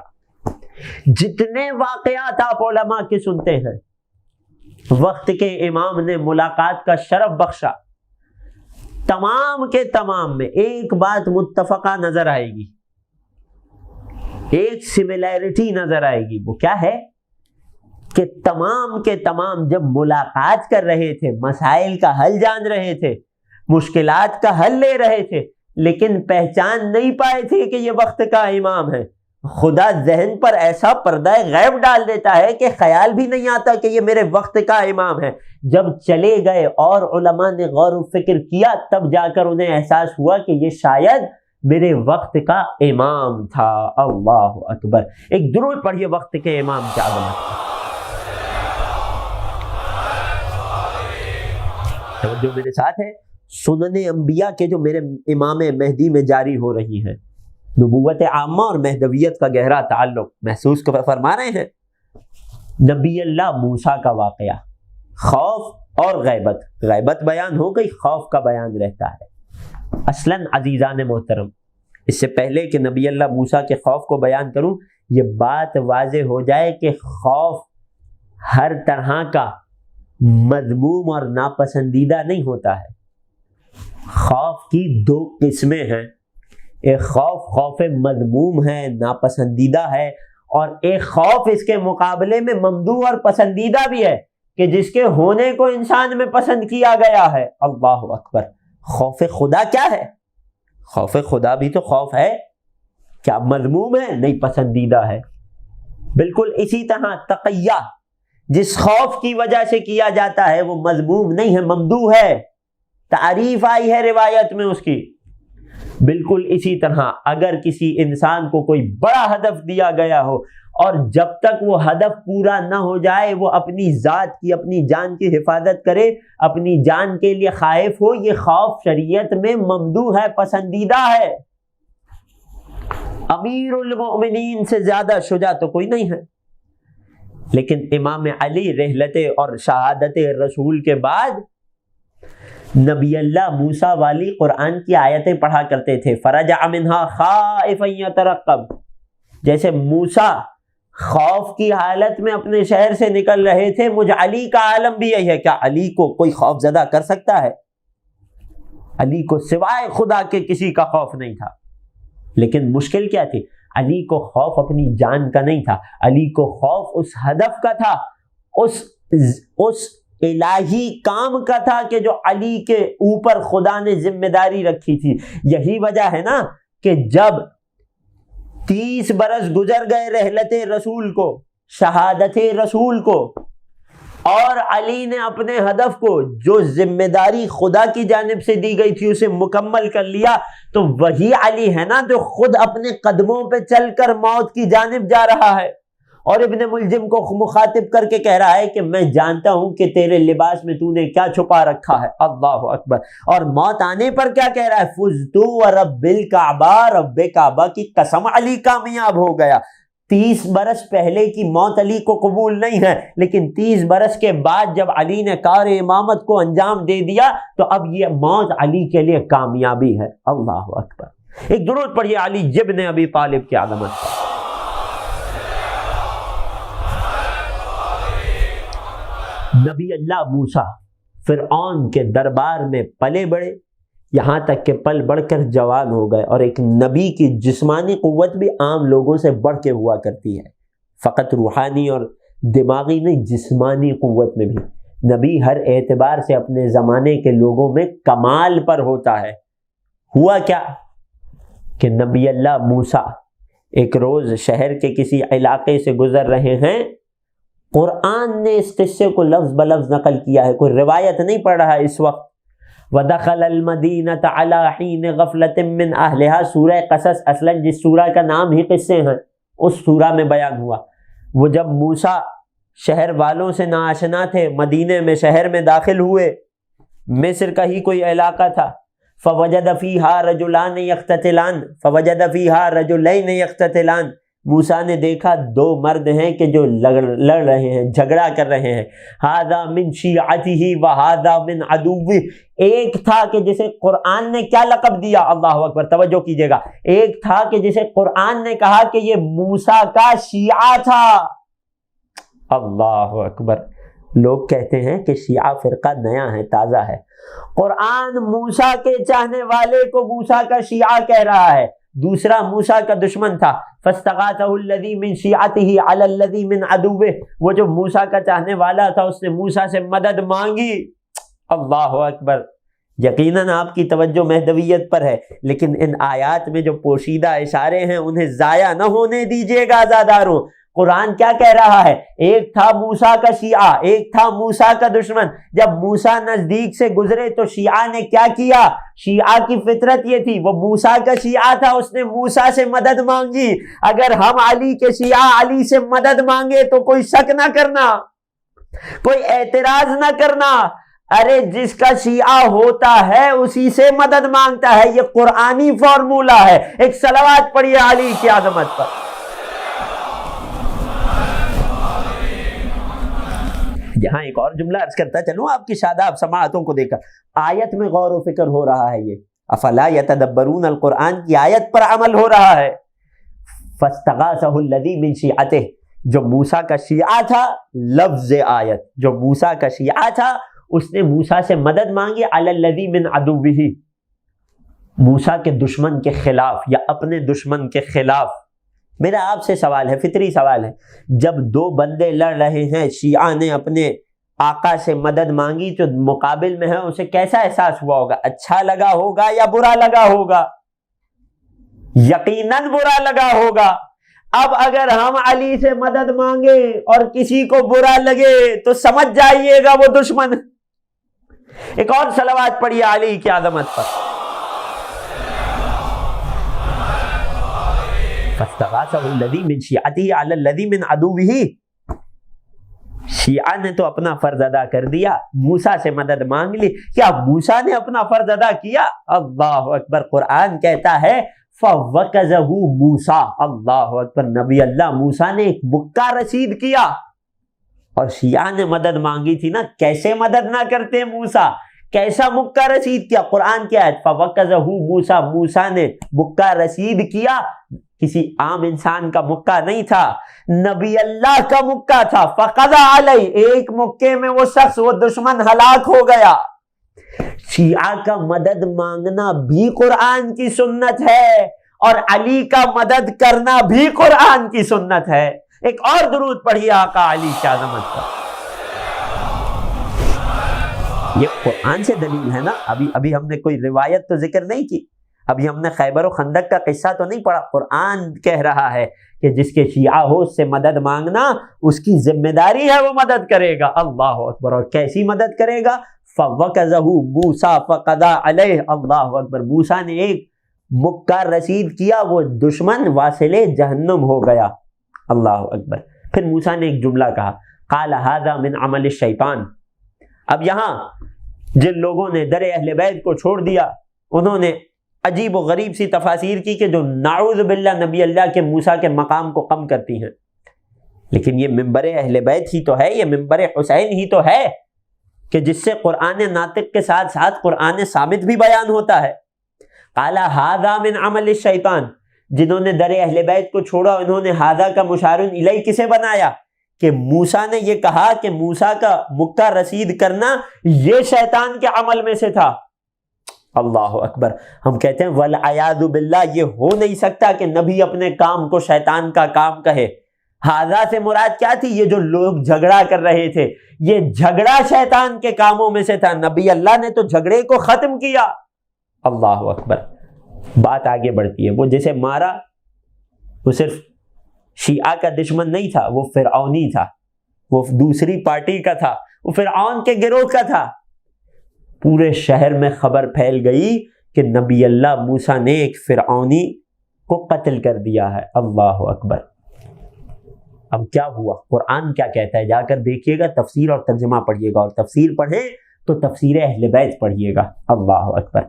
جتنے واقعات آپ علماء کے سنتے ہیں، وقت کے امام نے ملاقات کا شرف بخشا، تمام کے تمام میں ایک بات متفقہ نظر آئے گی، ایک سملیرٹی نظر آئے گی۔ وہ کیا ہے کہ تمام کے تمام جب ملاقات کر رہے تھے، مسائل کا حل جان رہے تھے، مشکلات کا حل لے رہے تھے، لیکن پہچان نہیں پائے تھے کہ یہ وقت کا امام ہے۔ خدا ذہن پر ایسا پردہ غیب ڈال دیتا ہے کہ خیال بھی نہیں آتا کہ یہ میرے وقت کا امام ہے۔ جب چلے گئے اور علماء نے غور و فکر کیا، تب جا کر انہیں احساس ہوا کہ یہ شاید میرے وقت کا امام تھا۔ اللہ اکبر! ایک درود پڑھیے وقت کے امام کی عظمت۔ جو میرے ساتھ ہے، سنن انبیاء کے جو میرے امام مہدی میں جاری ہو رہی ہیں، نبوت عامہ اور مہدویت کا گہرا تعلق محسوس فرما رہے ہیں۔ نبی اللہ موسیٰ کا واقعہ، خوف اور غیبت بیان ہو گئی، خوف کا بیان رہتا ہے۔ اصلاً عزیزان محترم، اس سے پہلے کہ نبی اللہ موسیٰ کے خوف کو بیان کروں، یہ بات واضح ہو جائے کہ خوف ہر طرح کا مذموم اور ناپسندیدہ نہیں ہوتا ہے۔ خوف کی دو قسمیں ہیں، ایک خوف خوف مذموم ہے، ناپسندیدہ ہے، اور ایک خوف اس کے مقابلے میں ممدوح اور پسندیدہ بھی ہے کہ جس کے ہونے کو انسان میں پسند کیا گیا ہے۔ اللہ اکبر۔ خوف خدا کیا ہے؟ خوف خدا بھی تو خوف ہے، کیا مذموم ہے؟ نہیں، پسندیدہ ہے۔ بالکل اسی طرح تقیہ جس خوف کی وجہ سے کیا جاتا ہے وہ مذموم نہیں ہے، ممدوح ہے، تعریف آئی ہے روایت میں اس کی۔ بالکل اسی طرح اگر کسی انسان کو کوئی بڑا ہدف دیا گیا ہو اور جب تک وہ ہدف پورا نہ ہو جائے وہ اپنی ذات کی، اپنی جان کی حفاظت کرے، اپنی جان کے لیے خائف ہو، یہ خوف شریعت میں ممدوح ہے، پسندیدہ ہے۔ امیر المؤمنین سے زیادہ شجاع تو کوئی نہیں ہے، لیکن امام علی رحلت اور شہادت رسول کے بعد نبی اللہ موسیٰ والی قرآن کی آیتیں پڑھا کرتے تھے۔ فرجع منہا خائفا یترقب، جیسے موسیٰ خوف کی حالت میں اپنے شہر سے نکل رہے تھے، مجھ علی کا عالم بھی یہی ہے۔ کیا علی کو کوئی خوف زدہ کر سکتا ہے؟ علی کو سوائے خدا کے کسی کا خوف نہیں تھا، لیکن مشکل کیا تھی؟ علی کو خوف اپنی جان کا نہیں تھا، علی کو خوف اس ہدف کا تھا، اس الہی کام کا تھا کہ جو علی کے اوپر خدا نے ذمہ داری رکھی تھی۔ یہی وجہ ہے نا کہ جب 30 برس گزر گئے رحلت رسول کو، شہادت رسول کو، اور علی نے اپنے ہدف کو جو ذمہ داری خدا کی جانب سے دی گئی تھی اسے مکمل کر لیا، تو وہی علی ہے نا جو خود اپنے قدموں پہ چل کر موت کی جانب جا رہا ہے، اور ابن ملجم کو مخاطب کر کے کہہ رہا ہے کہ میں جانتا ہوں کہ تیرے لباس میں تو نے کیا چھپا رکھا ہے۔ اللہ اکبر۔ اور موت آنے پر کیا کہہ رہا ہے؟ فزتو ورب الکعبہ، رب کعبہ کی قسم علی کامیاب ہو گیا۔ 30 برس پہلے کی موت علی کو قبول نہیں ہے، لیکن 30 برس کے بعد جب علی نے کار امامت کو انجام دے دیا تو اب یہ موت علی کے لیے کامیابی ہے۔ اللہ اکبر۔ ایک درود پڑھیے علی ابن ابی طالب کی عظمت۔ نبی اللہ موسیٰ فرعون کے دربار میں پلے بڑھے، یہاں تک کہ پل بڑھ کر جوان ہو گئے، اور ایک نبی کی جسمانی قوت بھی عام لوگوں سے بڑھ کے ہوا کرتی ہے، فقط روحانی اور دماغی نہیں، جسمانی قوت میں بھی نبی ہر اعتبار سے اپنے زمانے کے لوگوں میں کمال پر ہوتا ہے۔ ہوا کیا کہ نبی اللہ موسیٰ ایک روز شہر کے کسی علاقے سے گزر رہے ہیں، قرآن نے اس قصے کو لفظ بلفظ نقل کیا ہے، کوئی روایت نہیں پڑھ رہا ہے اس وقت۔ وَدَخَلَ الْمَدِينَةَ عَلَى حِينِ غَفْلَةٍ مِّنْ أَهْلِهَا، سورہ قصص اصلاً جس سورہ کا نام ہی قصے ہیں اس سورہ میں بیان ہوا۔ وہ جب موسیٰ شہر والوں سے ناآشنا تھے، مدینے میں شہر میں داخل ہوئے، مصر کا ہی کوئی علاقہ تھا، فَوَجَدَ فِيهَا رَجُلَانِ يَقْتَتِلَانِ فَوَجَدَ فِيهَا رَجُلَيْنِ يَقْتَتِلَانِ، موسیٰ نے دیکھا دو مرد ہیں کہ جو لڑ رہے ہیں، جھگڑا کر رہے ہیں۔ ہذا من شیعتہ وہذا من عدوہ، ایک تھا کہ جسے قرآن نے کیا لقب دیا، اللہ اکبر، توجہ کیجئے گا، ایک تھا کہ جسے قرآن نے کہا کہ یہ موسیٰ کا شیعہ تھا۔ اللہ اکبر۔ لوگ کہتے ہیں کہ شیعہ فرقہ نیا ہے، تازہ ہے، قرآن موسیٰ کے چاہنے والے کو موسیٰ کا شیعہ کہہ رہا ہے، دوسرا موسیٰ کا دشمن تھا۔ فاستغاثہ الذی من شیعتہ علی الذی من عدوہ، وہ جو موسیٰ کا چاہنے والا تھا اس نے موسیٰ سے مدد مانگی۔ اللہ اکبر۔ یقیناً آپ کی توجہ مہدویت پر ہے، لیکن ان آیات میں جو پوشیدہ اشارے ہیں انہیں ضائع نہ ہونے دیجیے گا عزاداروں۔ قرآن کیا کہہ رہا ہے؟ ایک تھا موسیٰ کا شیعہ، ایک تھا موسیٰ کا دشمن۔ جب موسیٰ نزدیک سے گزرے تو شیعہ نے کیا کیا؟ شیعہ کی فطرت یہ تھی، وہ موسیٰ کا شیعہ تھا، اس نے موسیٰ سے مدد مانگی۔ اگر ہم علی کے شیعہ علی سے مدد مانگے تو کوئی شک نہ کرنا، کوئی اعتراض نہ کرنا، ارے جس کا شیعہ ہوتا ہے اسی سے مدد مانگتا ہے، یہ قرآنی فارمولہ ہے۔ ایک صلوات پڑھیے علی کی عظمت پر۔ یہاں ایک اور جملہ عرض کرتا چلوں آپ کی شاداب سماعتوں کو دیکھ کر، آیت میں غور و فکر ہو رہا ہے، یہ افلا یتدبرون القرآن کی آیت پر عمل ہو رہا ہے۔ فاستغاثہ الذی من شیعتہ، جو موسیٰ کا شیعہ تھا، لفظ آیت، جو موسیٰ کا شیعہ تھا اس نے موسیٰ سے مدد مانگی، علی الذی من عدوہ، موسیٰ کے دشمن کے خلاف یا اپنے دشمن کے خلاف. میرا آپ سے سوال ہے، فطری سوال ہے، جب دو بندے لڑ رہے ہیں، شیعہ نے اپنے آقا سے مدد مانگی، جو مقابل میں ہے اسے کیسا احساس ہوا ہوگا؟ اچھا لگا ہوگا یا برا لگا ہوگا؟ یقیناً برا لگا ہوگا. اب اگر ہم علی سے مدد مانگے اور کسی کو برا لگے تو سمجھ جائیے گا وہ دشمن. ایک اور صلوات پڑھیے علی کی عظمت پر. فاستغاثه الذي من شيعته على الذي من عدوه. شیعہ نے تو اپنا فرض ادا کر دیا، موسیٰ سے مدد مانگ لی. کیا موسیٰ نے اپنا فرض ادا کیا؟ اللہ اکبر. قرآن کہتا ہے فَوَقَذَهُ مُوسَىٰ. اللہ اکبر. نبی اللہ موسیٰ نے ایک مکہ رسید کیا. اور شیعہ نے مدد مانگی تھی نا، کیسے مدد نہ کرتے موسیٰ؟ کیسا مکہ رسید کیا؟ قرآن کیا ہے؟ فَوَقَذَهُ مُوسَىٰ. موسیٰ نے مکہ رسید کیا. کسی عام انسان کا مکہ نہیں تھا، نبی اللہ کا مکہ تھا. فَقَضَىٰ عَلَيْهِ. ایک مکے میں وہ شخص، وہ دشمن ہلاک ہو گیا. شیعہ کا مدد مانگنا بھی قرآن کی سنت ہے اور علی کا مدد کرنا بھی قرآن کی سنت ہے. ایک اور درود پڑھیے آقا علی کی عظمت پر. یہ قرآن سے دلیل ہے نا. ابھی ہم نے کوئی روایت تو ذکر نہیں کی، ابھی ہم نے خیبر و خندق کا قصہ تو نہیں پڑھا. قرآن کہہ رہا ہے کہ جس کے شیعہ ہو اس سے مدد مانگنا اس کی ذمہ داری ہے، وہ مدد کرے گا. اللہ اکبر. اور کیسی مدد کرے گا؟ فَوَقَذَهُ مُوسَىٰ فَقَضَىٰ عَلَيْهِ. اللہ اکبر. موسیٰ نے ایک مکہ رسید کیا، وہ دشمن واصل جہنم ہو گیا. اللہ اکبر. پھر موسیٰ نے ایک جملہ کہا، قَالَ هَذَا مِنْ عَمَلِ الشَّيْطَانِ. اب یہاں جن لوگوں نے در اہل بیت کو چھوڑ دیا، انہوں نے عجیب و غریب سی تفاسیر کی کہ جو نعوذ باللہ نبی اللہ کے موسیٰ کے مقام کو کم کرتی ہیں. لیکن یہ منبر اہل بیت ہی تو ہے، یہ منبر حسین ہی تو ہے کہ جس سے قرآن ناطق کے ساتھ ساتھ قرآن ثابت بھی بیان ہوتا ہے. قال ھذا من عمل الشیطان. جنہوں نے در اہل بیت کو چھوڑا انہوں نے ھذا کا مشار الیہ کسے بنایا؟ کہ موسیٰ نے یہ کہا کہ موسیٰ کا مکہ رسید کرنا یہ شیطان کے عمل میں سے تھا. اللہ اکبر. ہم کہتے ہیں والعیاذ باللہ، یہ ہو نہیں سکتا کہ نبی اپنے کام کو شیطان کا کام کہے. ھذا سے مراد کیا تھی؟ یہ جو لوگ جھگڑا کر رہے تھے، یہ جھگڑا شیطان کے کاموں میں سے تھا. نبی اللہ نے تو جھگڑے کو ختم کیا. اللہ اکبر. بات آگے بڑھتی ہے. وہ جسے مارا وہ صرف شیعہ کا دشمن نہیں تھا، وہ فرعونی تھا، وہ دوسری پارٹی کا تھا، وہ فرعون کے گروہ کا تھا. پورے شہر میں خبر پھیل گئی کہ نبی اللہ موسیٰ نے ایک فرعونی کو قتل کر دیا ہے. اللہ اکبر. اب کیا ہوا؟ قرآن کیا کہتا ہے؟ جا کر دیکھیے گا، تفسیر اور ترجمہ پڑھیے گا، اور تفسیر پڑھیں تو تفسیر اہل بیت پڑھیے گا. اللہ اکبر.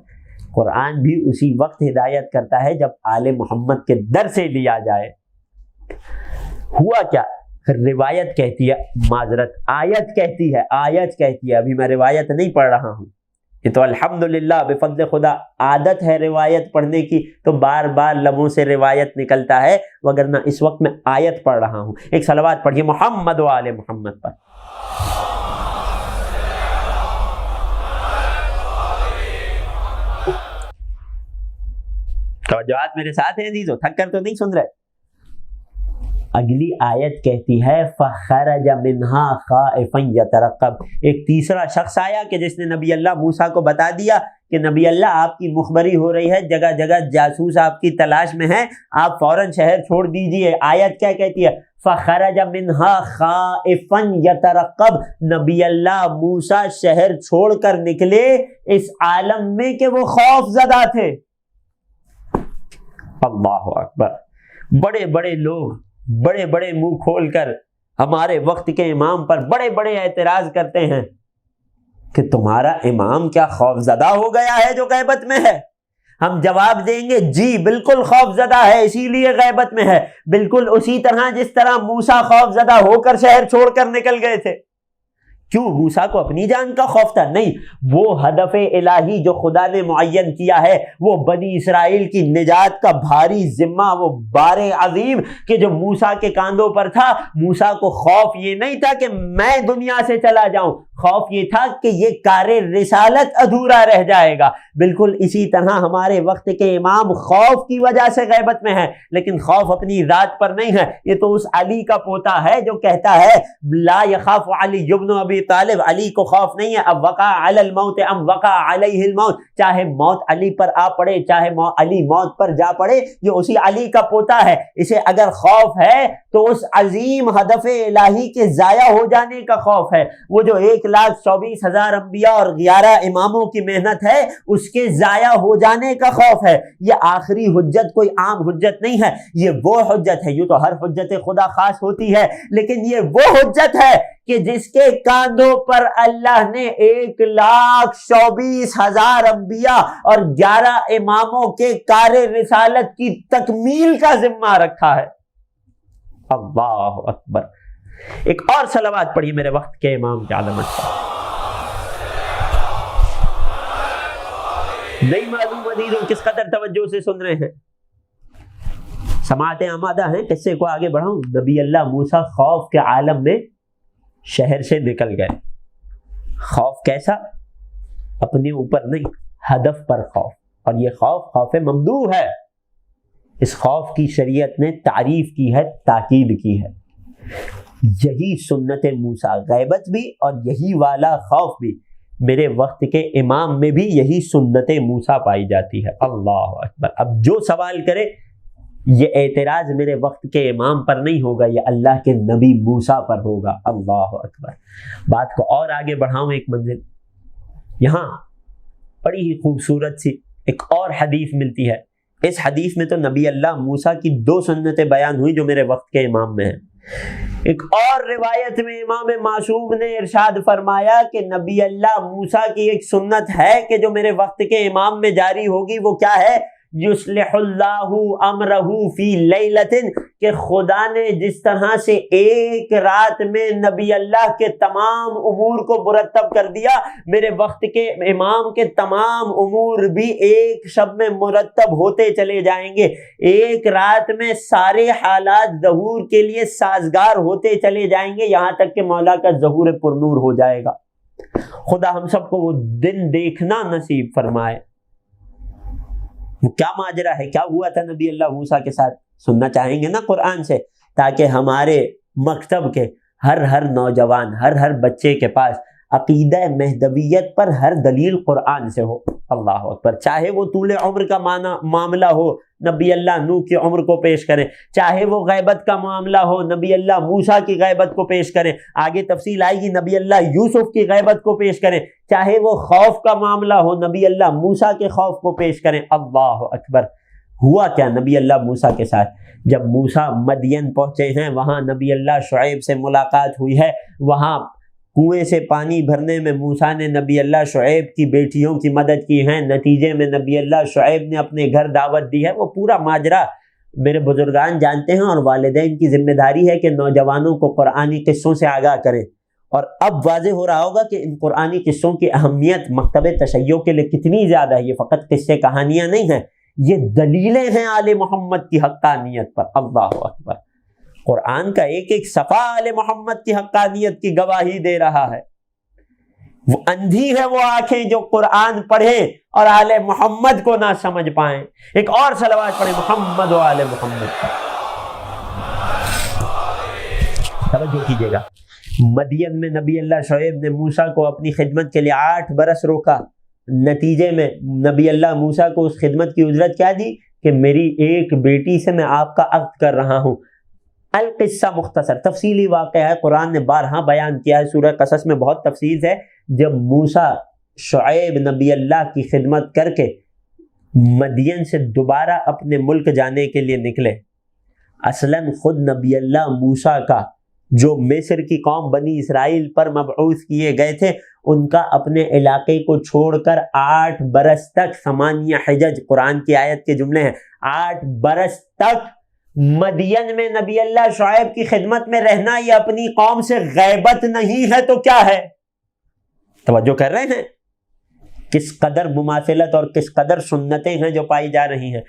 قرآن بھی اسی وقت ہدایت کرتا ہے جب آل محمد کے در سے لیا جائے. ہوا کیا؟ روایت کہتی ہے، معذرت آیت کہتی ہے. ابھی میں روایت نہیں پڑھ رہا ہوں، یہ تو الحمدللہ بفضل خدا عادت ہے روایت پڑھنے کی، تو بار بار لبوں سے روایت نکلتا ہے، وگرنہ اس وقت میں آیت پڑھ رہا ہوں. ایک صلوات پڑھیے محمد و آل محمد پر. توجہات میرے ساتھ ہیں عزیزو؟ تھک کر تو نہیں سن رہے؟ اگلی آیت کہتی ہے فخرج منها خائفا يترقب. ایک تیسرا شخص آیا کہ جس نے نبی اللہ موسیٰ کو بتا دیا کہ نبی اللہ آپ کی مخبری ہو رہی ہے، جگہ جگہ جاسوس آپ کی تلاش میں ہیں، آپ فوراً شہر چھوڑ دیجئے. آیت کیا کہتی ہے؟ فخرج منها خائفا يترقب. نبی اللہ موسیٰ شہر چھوڑ کر نکلے اس عالم میں کہ وہ خوف زدہ تھے. اللہ اکبر. بڑے بڑے لوگ بڑے بڑے منہ کھول کر ہمارے وقت کے امام پر بڑے بڑے اعتراض کرتے ہیں کہ تمہارا امام کیا خوف زدہ ہو گیا ہے جو غیبت میں ہے؟ ہم جواب دیں گے جی بالکل خوف زدہ ہے، اسی لیے غیبت میں ہے. بالکل اسی طرح جس طرح موسیٰ خوف زدہ ہو کر شہر چھوڑ کر نکل گئے تھے. کیوں؟ موسیٰ کو اپنی جان کا خوف تھا؟ نہیں، وہ ہدف الہی جو خدا نے معین کیا ہے، وہ بنی اسرائیل کی نجات کا بھاری ذمہ، وہ بار عظیم کہ جو موسیٰ کے کاندھوں پر تھا. موسیٰ کو خوف یہ نہیں تھا کہ میں دنیا سے چلا جاؤں، خوف یہ تھا کہ یہ کار رسالت ادھورا رہ جائے گا۔ بالکل اسی طرح ہمارے وقت کے امام خوف کی وجہ سے غیبت میں ہے، لیکن خوف اپنی ذات پر نہیں ہے، یہ تو اس علی کا پوتا ہے جو کہتا ہے لا یخاف علی ابن ابی طالب، علی کو خوف نہیں ہے، اب وقع علی الموت ام وقع علیہ الموت، چاہے موت علی پر آ پڑے چاہے علی موت پر جا پڑے، یہ اسی علی کا پوتا ہے، اسے اگر خوف ہے تو اس عظیم ہدف الہی کے ضائع ہو جانے کا خوف ہے، وہ جو 1,24,000 انبیاء اور 11 اماموں کی محنت ہے اس کے ضائع ہو جانے کا خوف ہے۔ یہ آخری حجت کوئی عام حجت نہیں ہے، یہ وہ حجت ہے، یوں تو ہر حجت خدا خاص ہوتی ہے، لیکن یہ وہ حجت ہے کہ جس کے کاندھوں پر اللہ نے 1,24,000 انبیاء اور 11 اماموں کے کار رسالت کی تکمیل کا ذمہ رکھا ہے۔ اللہ اکبر۔ ایک اور صلوات پڑھیے میرے وقت کے امام کی علامت پر۔ نہیں معلوم عزیزوں کس قدر توجہ سے سن رہے ہیں، سماعتیں آمادہ ہیں، قصے کو آگے بڑھاؤں۔ نبی اللہ موسیٰ خوف کے عالم میں شہر سے نکل گئے۔ خوف کیسا؟ اپنے اوپر نہیں، ہدف پر خوف، اور یہ خوف خوف ممدوح ہے۔ اس خوف کی شریعت نے تعریف کی ہے، تاکید کی ہے۔ یہی سنت موسیٰ، غیبت بھی اور یہی والا خوف بھی، میرے وقت کے امام میں بھی یہی سنت موسیٰ پائی جاتی ہے۔ اللہ اکبر۔ اب جو سوال کرے یہ اعتراض میرے وقت کے امام پر نہیں ہوگا، یہ اللہ کے نبی موسیٰ پر ہوگا۔ اللہ اکبر۔ بات کو اور آگے بڑھاؤں ایک منزل، یہاں بڑی ہی خوبصورت سی ایک اور حدیث ملتی ہے۔ اس حدیث میں تو نبی اللہ موسیٰ کی 2 سنتیں بیان ہوئی جو میرے وقت کے امام میں ہیں۔ ایک اور روایت میں امام معصوم نے ارشاد فرمایا کہ نبی اللہ موسیٰ کی ایک سنت ہے کہ جو میرے وقت کے امام میں جاری ہوگی، وہ کیا ہے؟ یصلح اللہ امرہ فی لیلۃ، کہ خدا نے جس طرح سے ایک رات میں نبی اللہ کے تمام امور کو مرتب کر دیا، میرے وقت کے امام کے تمام امور بھی ایک شب میں مرتب ہوتے چلے جائیں گے، ایک رات میں سارے حالات ظہور کے لیے سازگار ہوتے چلے جائیں گے، یہاں تک کہ مولا کا ظہور پرنور ہو جائے گا۔ خدا ہم سب کو وہ دن دیکھنا نصیب فرمائے۔ وہ کیا ماجرا ہے، کیا ہوا تھا نبی اللہ موسیٰ کے ساتھ، سننا چاہیں گے نا قرآن سے، تاکہ ہمارے مکتب کے ہر نوجوان، ہر بچے کے پاس عقیدہ مہدویت پر ہر دلیل قرآن سے ہو۔ اللہ اکبر۔ چاہے وہ طول عمر کا معاملہ ہو، نبی اللہ نوح کی عمر کو پیش کریں، چاہے وہ غیبت کا معاملہ ہو، نبی اللہ موسیٰ کی غیبت کو پیش کریں، آگے تفصیل آئے گی، نبی اللہ یوسف کی غیبت کو پیش کریں، چاہے وہ خوف کا معاملہ ہو، نبی اللہ موسیٰ کے خوف کو پیش کریں۔ اللہ اکبر۔ ہوا کیا نبی اللہ موسیٰ کے ساتھ؟ جب موسیٰ مدین پہنچے ہیں، وہاں نبی اللہ شعیب سے ملاقات ہوئی ہے، وہاں کنویں سے پانی بھرنے میں موسیٰ نے نبی اللہ شعیب کی بیٹیوں کی مدد کی ہے، نتیجے میں نبی اللہ شعیب نے اپنے گھر دعوت دی ہے۔ وہ پورا ماجرا میرے بزرگان جانتے ہیں، اور والدین کی ذمہ داری ہے کہ نوجوانوں کو قرآنی قصوں سے آگاہ کریں۔ اور اب واضح ہو رہا ہوگا کہ ان قرآنی قصوں کی اہمیت مکتب تشیع کے لیے کتنی زیادہ ہے۔ یہ فقط قصے کہانیاں نہیں ہیں، یہ دلیلیں ہیں آل محمد کی حقانیت پر۔ اللہ اکبر۔ قرآن کا ایک ایک صفحہ آل محمد کی حقانیت کی گواہی دے رہا ہے۔ وہ اندھی ہے وہ آنکھیں جو قرآن پڑھیں اور آل محمد کو نہ سمجھ پائیں۔ ایک اور صلوات پڑھیں محمد و آل محمد پر۔ توجہ کیجیے گا، مدین میں نبی اللہ شعیب نے موسیٰ کو اپنی خدمت کے لیے 8 برس روکا، نتیجے میں نبی اللہ موسیٰ کو اس خدمت کی اجرت کیا دی کہ میری ایک بیٹی سے میں آپ کا عقد کر رہا ہوں۔ القصہ مختصر تفصیلی واقعہ ہے، قرآن نے بارہا بیان کیا ہے، سورہ قصص میں بہت تفصیل ہے۔ جب موسیٰ شعیب نبی اللہ کی خدمت کر کے مدین سے دوبارہ اپنے ملک جانے کے لیے نکلے، اصلاً خود نبی اللہ موسیٰ کا جو مصر کی قوم بنی اسرائیل پر مبعوث کیے گئے تھے، ان کا اپنے علاقے کو چھوڑ کر 8 برس تک، 8 حجج قرآن کی آیت کے جملے ہیں، 8 برس تک مدین میں نبی اللہ شعیب کی خدمت میں رہنا، یہ اپنی قوم سے غیبت نہیں ہے تو کیا ہے؟ توجہ کر رہے ہیں کس قدر مماثلت اور کس قدر سنتیں ہیں جو پائی جا رہی ہیں۔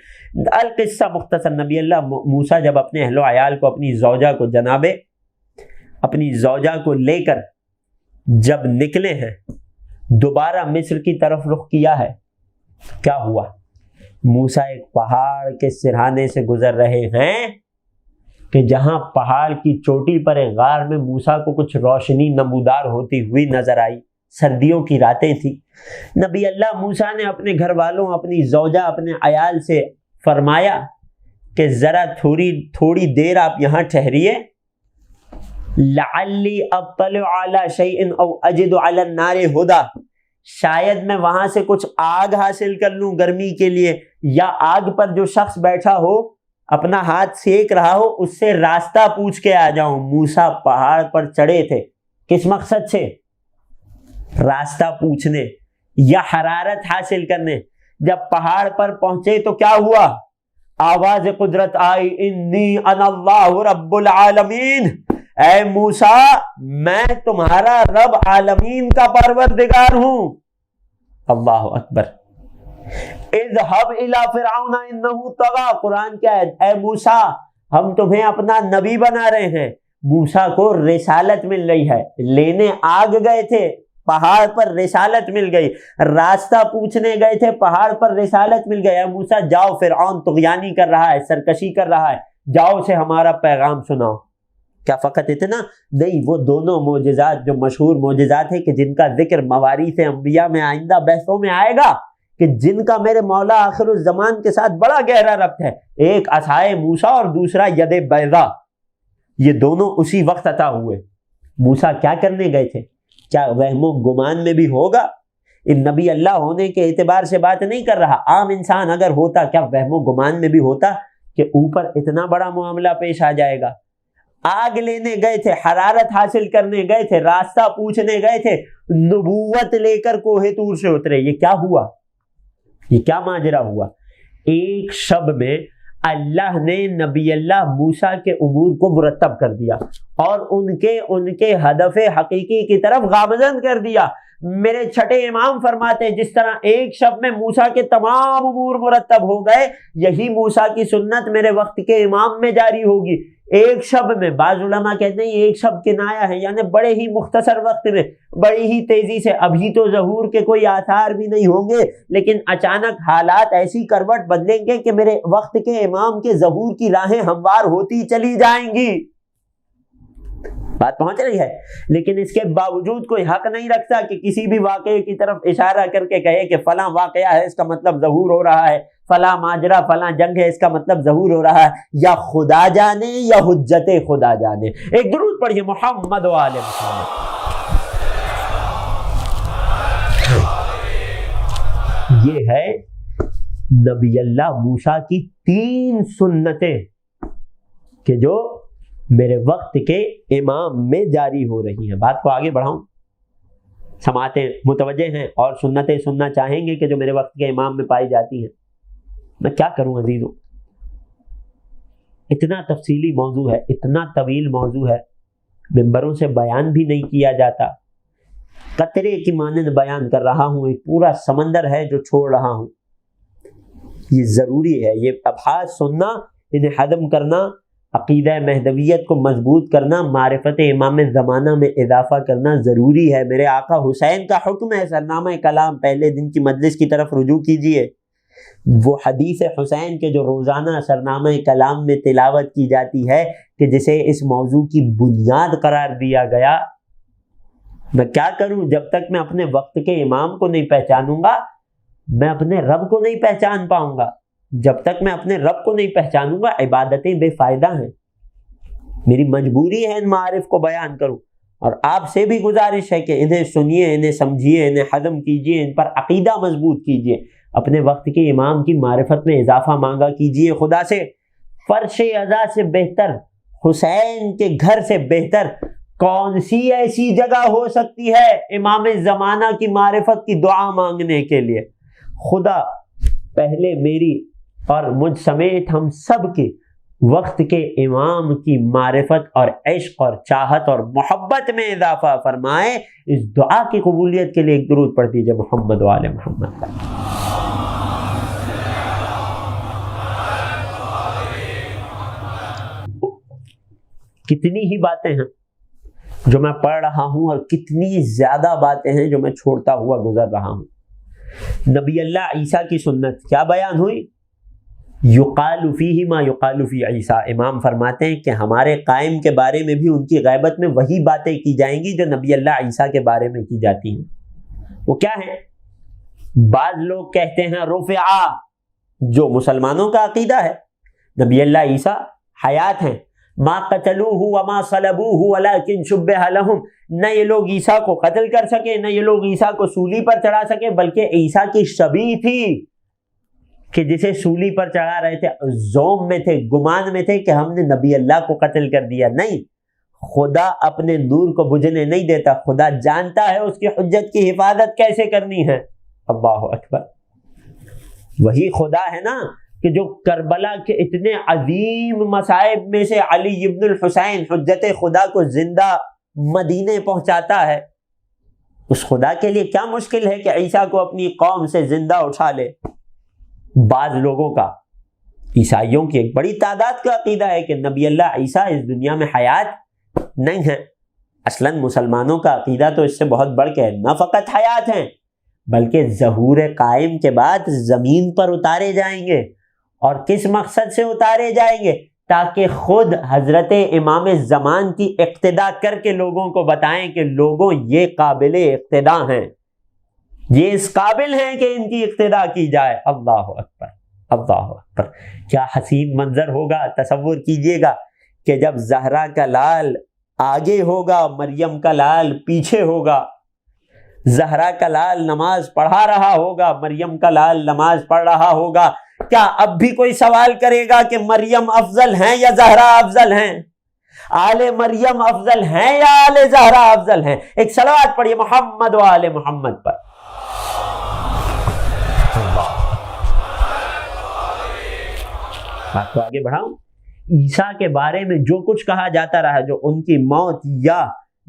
القصہ مختصر، نبی اللہ موسیٰ جب اپنے اہل و عیال کو، اپنی زوجہ کو لے کر جب نکلے ہیں دوبارہ مصر کی طرف رخ کیا ہے، کیا ہوا؟ موسیٰ ایک پہاڑ کے سرہانے سے گزر رہے ہیں کہ جہاں پہاڑ کی چوٹی پر ایک غار میں موسیٰ کو کچھ روشنی نمودار ہوتی ہوئی نظر آئی۔ سردیوں کی راتیں تھیں۔ نبی اللہ موسیٰ نے اپنے گھر والوں، اپنی زوجہ، اپنے عیال سے فرمایا کہ ذرا تھوڑی دیر آپ یہاں ٹھہریے، لعلی اطلع علی شیء او اجد علی النار ہدی، شاید میں وہاں سے کچھ آگ حاصل کر لوں گرمی کے لیے، یا آگ پر جو شخص بیٹھا ہو اپنا ہاتھ سیک رہا ہو اس سے راستہ پوچھ کے آ جاؤں۔ موسیٰ پہاڑ پر چڑھے تھے کس مقصد سے؟ راستہ پوچھنے یا حرارت حاصل کرنے۔ جب پہاڑ پر پہنچے تو کیا ہوا؟ آواز قدرت آئی، انی انا اللہ رب العالمین، اے موسیٰ میں تمہارا رب عالمین کا پروردگار ہوں۔ اللہ اکبر۔ اذهب الى فرعون انه طغى، قرآن کیا ہے؟ اے موسیٰ ہم تمہیں اپنا نبی بنا رہے ہیں۔ موسیٰ کو رسالت مل رہی ہے، لینے آگ گئے تھے پہاڑ پر رسالت مل گئی، راستہ پوچھنے گئے تھے پہاڑ پر رسالت مل گئی۔ اے موسیٰ جاؤ، فرعون طغیانی کر رہا ہے، سرکشی کر رہا ہے، جاؤ اسے ہمارا پیغام سناؤ۔ کیا فقط اتنا نہیں، وہ دونوں معجزات جو مشہور معجزات ہیں کہ جن کا ذکر مواریث انبیاء میں آئندہ بحثوں میں آئے گا، کہ جن کا میرے مولا آخر الزمان کے ساتھ بڑا گہرا ربط ہے، ایک عصائے موسیٰ اور دوسرا ید بیضاء، یہ دونوں اسی وقت عطا ہوئے۔ موسیٰ کیا کرنے گئے تھے؟ کیا وہم و گمان میں بھی ہوگا؟ ان نبی اللہ ہونے کے اعتبار سے بات نہیں کر رہا، عام انسان اگر ہوتا کیا وہم و گمان میں بھی ہوتا کہ اوپر اتنا بڑا معاملہ پیش آ جائے گا؟ آگ لینے گئے تھے، حرارت حاصل کرنے گئے تھے، راستہ پوچھنے گئے تھے، نبوت لے کر کوہ طور سے اترے۔ یہ کیا ہوا؟ یہ کیا ماجرا ہوا؟ ایک شب میں اللہ نے نبی اللہ موسیٰ کے امور کو مرتب کر دیا اور ان کے ہدف حقیقی کی طرف گامزن کر دیا۔ میرے چھٹے امام فرماتے ہیں جس طرح ایک شب میں موسیٰ کے تمام امور مرتب ہو گئے، یہی موسیٰ کی سنت میرے وقت کے امام میں جاری ہوگی۔ ایک شب میں، بعض علماء کہتے ہیں ایک شب کنایا ہے، یعنی بڑے ہی مختصر وقت میں، بڑی ہی تیزی سے۔ ابھی تو ظہور کے کوئی آثار بھی نہیں ہوں گے، لیکن اچانک حالات ایسی کروٹ بدلیں گے کہ میرے وقت کے امام کے ظہور کی راہیں ہموار ہوتی چلی جائیں گی۔ بات پہنچ رہی ہے؟ لیکن اس کے باوجود کوئی حق نہیں رکھتا کہ کسی بھی واقعے کی طرف اشارہ کر کے کہے کہ فلاں واقعہ ہے اس کا مطلب ظہور ہو رہا ہے، فلاں ماجرا فلاں جنگ ہے اس کا مطلب ظہور ہو رہا ہے۔ یا خدا جانے یا حجت خدا جانے۔ ایک درود پڑھیے محمد و آل محمد۔ یہ ہے نبی اللہ موسیٰ کی 3 سنتیں کہ جو میرے وقت کے امام میں جاری ہو رہی ہیں۔ بات کو آگے بڑھاؤں، سماعتیں متوجہ ہیں اور سنتیں سننا چاہیں گے کہ جو میرے وقت کے امام میں پائی جاتی ہیں۔ میں کیا کروں عزیزوں، اتنا تفصیلی موضوع ہے، اتنا طویل موضوع ہے، ممبروں سے بیان بھی نہیں کیا جاتا، قطرے کی مانند بیان کر رہا ہوں، ایک پورا سمندر ہے جو چھوڑ رہا ہوں۔ یہ ضروری ہے، یہ ابحاث سننا، انہیں ہضم کرنا، عقیدہ مہدویت کو مضبوط کرنا، معرفت امام زمانہ میں اضافہ کرنا ضروری ہے۔ میرے آقا حسین کا حکم ہے، سرنامہ کلام پہلے دن کی مجلس کی طرف رجوع کیجئے، وہ حدیث حسین کے جو روزانہ سرنامہ کلام میں تلاوت کی جاتی ہے کہ جسے اس موضوع کی بنیاد قرار دیا گیا۔ میں کیا کروں جب تک میں اپنے وقت کے امام کو نہیں پہچانوں گا، میں اپنے رب کو نہیں پہچان پاؤں گا۔ جب تک میں اپنے رب کو نہیں پہچانوں گا عبادتیں بے فائدہ ہیں۔ میری مجبوری ہے ان معارف کو بیان کروں، اور آپ سے بھی گزارش ہے کہ انہیں سنیے، انہیں سمجھیے، انہیں ہضم کیجیے، ان پر عقیدہ مضبوط کیجیے، اپنے وقت کے امام کی معرفت میں اضافہ مانگا کیجیے خدا سے۔ فرش ازا سے بہتر، حسین کے گھر سے بہتر کون سی ایسی جگہ ہو سکتی ہے امام زمانہ کی معرفت کی دعا مانگنے کے لیے؟ خدا پہلے میری اور مجھ سمیت ہم سب کے وقت کے امام کی معرفت اور عشق اور چاہت اور محبت میں اضافہ فرمائے۔ اس دعا کی قبولیت کے لیے ایک درود پڑھ دیجئے محمد و آل محمد۔ کتنی ہی باتیں ہیں جو میں پڑھ رہا ہوں، اور کتنی زیادہ باتیں ہیں جو میں چھوڑتا ہوا گزر رہا ہوں۔ نبی اللہ عیسیٰ کی سنت کیا بیان ہوئی؟ یقال فیہ ما یقال فی عیسیٰ، امام فرماتے ہیں کہ ہمارے قائم کے بارے میں بھی ان کی غیبت میں وہی باتیں کی جائیں گی جو نبی اللہ عیسیٰ کے بارے میں کی جاتی ہیں۔ وہ کیا ہے؟ بعض لوگ کہتے ہیں رفعا، جو مسلمانوں کا عقیدہ ہے، نبی اللہ عیسیٰ حیات ہیں، ما قتلوہ وما صلبوہ ولکن شبہ لہم، نہ یہ لوگ عیسیٰ کو قتل کر سکے، نہ یہ لوگ عیسیٰ کو سولی پر چڑھا سکے، بلکہ عیسیٰ کی شبیہ تھی کہ جسے سولی پر چڑھا رہے تھے، زوم میں تھے، گمان میں تھے کہ ہم نے نبی اللہ کو قتل کر دیا۔ نہیں، خدا اپنے نور کو بجھنے نہیں دیتا، خدا جانتا ہے اس کی حجت کی حفاظت کیسے کرنی ہے۔ اللہ اکبر۔ وہی خدا ہے نا کہ جو کربلا کے اتنے عظیم مصائب میں سے علی ابن الحسین حجت خدا کو زندہ مدینے پہنچاتا ہے، اس خدا کے لیے کیا مشکل ہے کہ عیسیٰ کو اپنی قوم سے زندہ اٹھا لے۔ بعض لوگوں کا، عیسائیوں کی ایک بڑی تعداد کا عقیدہ ہے کہ نبی اللہ عیسیٰ اس دنیا میں حیات نہیں ہیں۔ اصلاً مسلمانوں کا عقیدہ تو اس سے بہت بڑھ کے ہے، نہ فقط حیات ہیں بلکہ ظہور قائم کے بعد زمین پر اتارے جائیں گے۔ اور کس مقصد سے اتارے جائیں گے؟ تاکہ خود حضرت امام زمان کی اقتدا کر کے لوگوں کو بتائیں کہ لوگوں یہ قابل اقتدا ہیں، یہ اس قابل ہیں کہ ان کی اقتدا کی جائے۔ اللہ اکبر، اللہ اکبر۔ کیا حسین منظر ہوگا، تصور کیجئے گا کہ جب زہرا کا لال آگے ہوگا، مریم کا لال پیچھے ہوگا، زہرا کا لال نماز پڑھا رہا ہوگا، مریم کا لال نماز پڑھ رہا ہوگا، کیا اب بھی کوئی سوال کرے گا کہ مریم افضل ہیں یا زہرا افضل ہیں؟ آل مریم افضل ہیں یا آل زہرا افضل ہیں؟ ایک صلوات پڑھیے محمد و آل محمد پر۔ بات کو آگے بڑھاؤں، عیسیٰ کے بارے میں جو کچھ کہا جاتا رہا، جو ان کی موت یا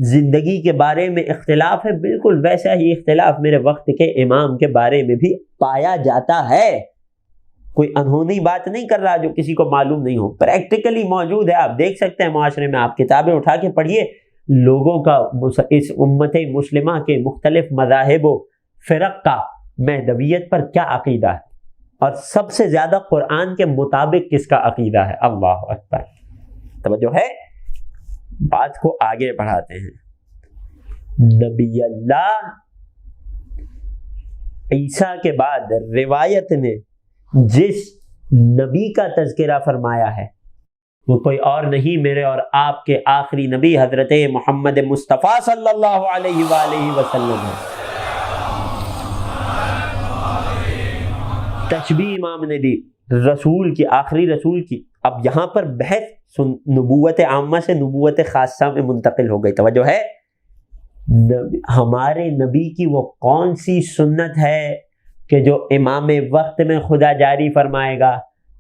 زندگی کے بارے میں اختلاف ہے، بالکل ویسا ہی اختلاف میرے وقت کے امام کے بارے میں بھی پایا جاتا ہے۔ کوئی انہونی بات نہیں کر رہا جو کسی کو معلوم نہیں ہو، پریکٹیکلی موجود ہے، آپ دیکھ سکتے ہیں معاشرے میں، آپ کتابیں اٹھا کے پڑھیے، لوگوں کا اس امت مسلمہ کے مختلف مذاہب و فرق کا مہدویت پر کیا عقیدہ ہے، اور سب سے زیادہ قرآن کے مطابق کس کا عقیدہ ہے۔ اللہ اکبر۔ توجہ ہے، بات کو آگے بڑھاتے ہیں۔ نبی اللہ عیسیٰ کے بعد روایت نے جس نبی کا تذکرہ فرمایا ہے وہ کوئی اور نہیں، میرے اور آپ کے آخری نبی حضرت محمد مصطفیٰ صلی اللہ علیہ وآلہ وسلم ہے۔ تشبیہ امام نے دی رسول کی، آخری رسول کی۔ اب یہاں پر بحث نبوت عامہ سے نبوت خاصہ میں منتقل ہو گئی۔ توجہ ہے، ہمارے نبی کی وہ کون سی سنت ہے کہ جو امام وقت میں خدا جاری فرمائے گا؟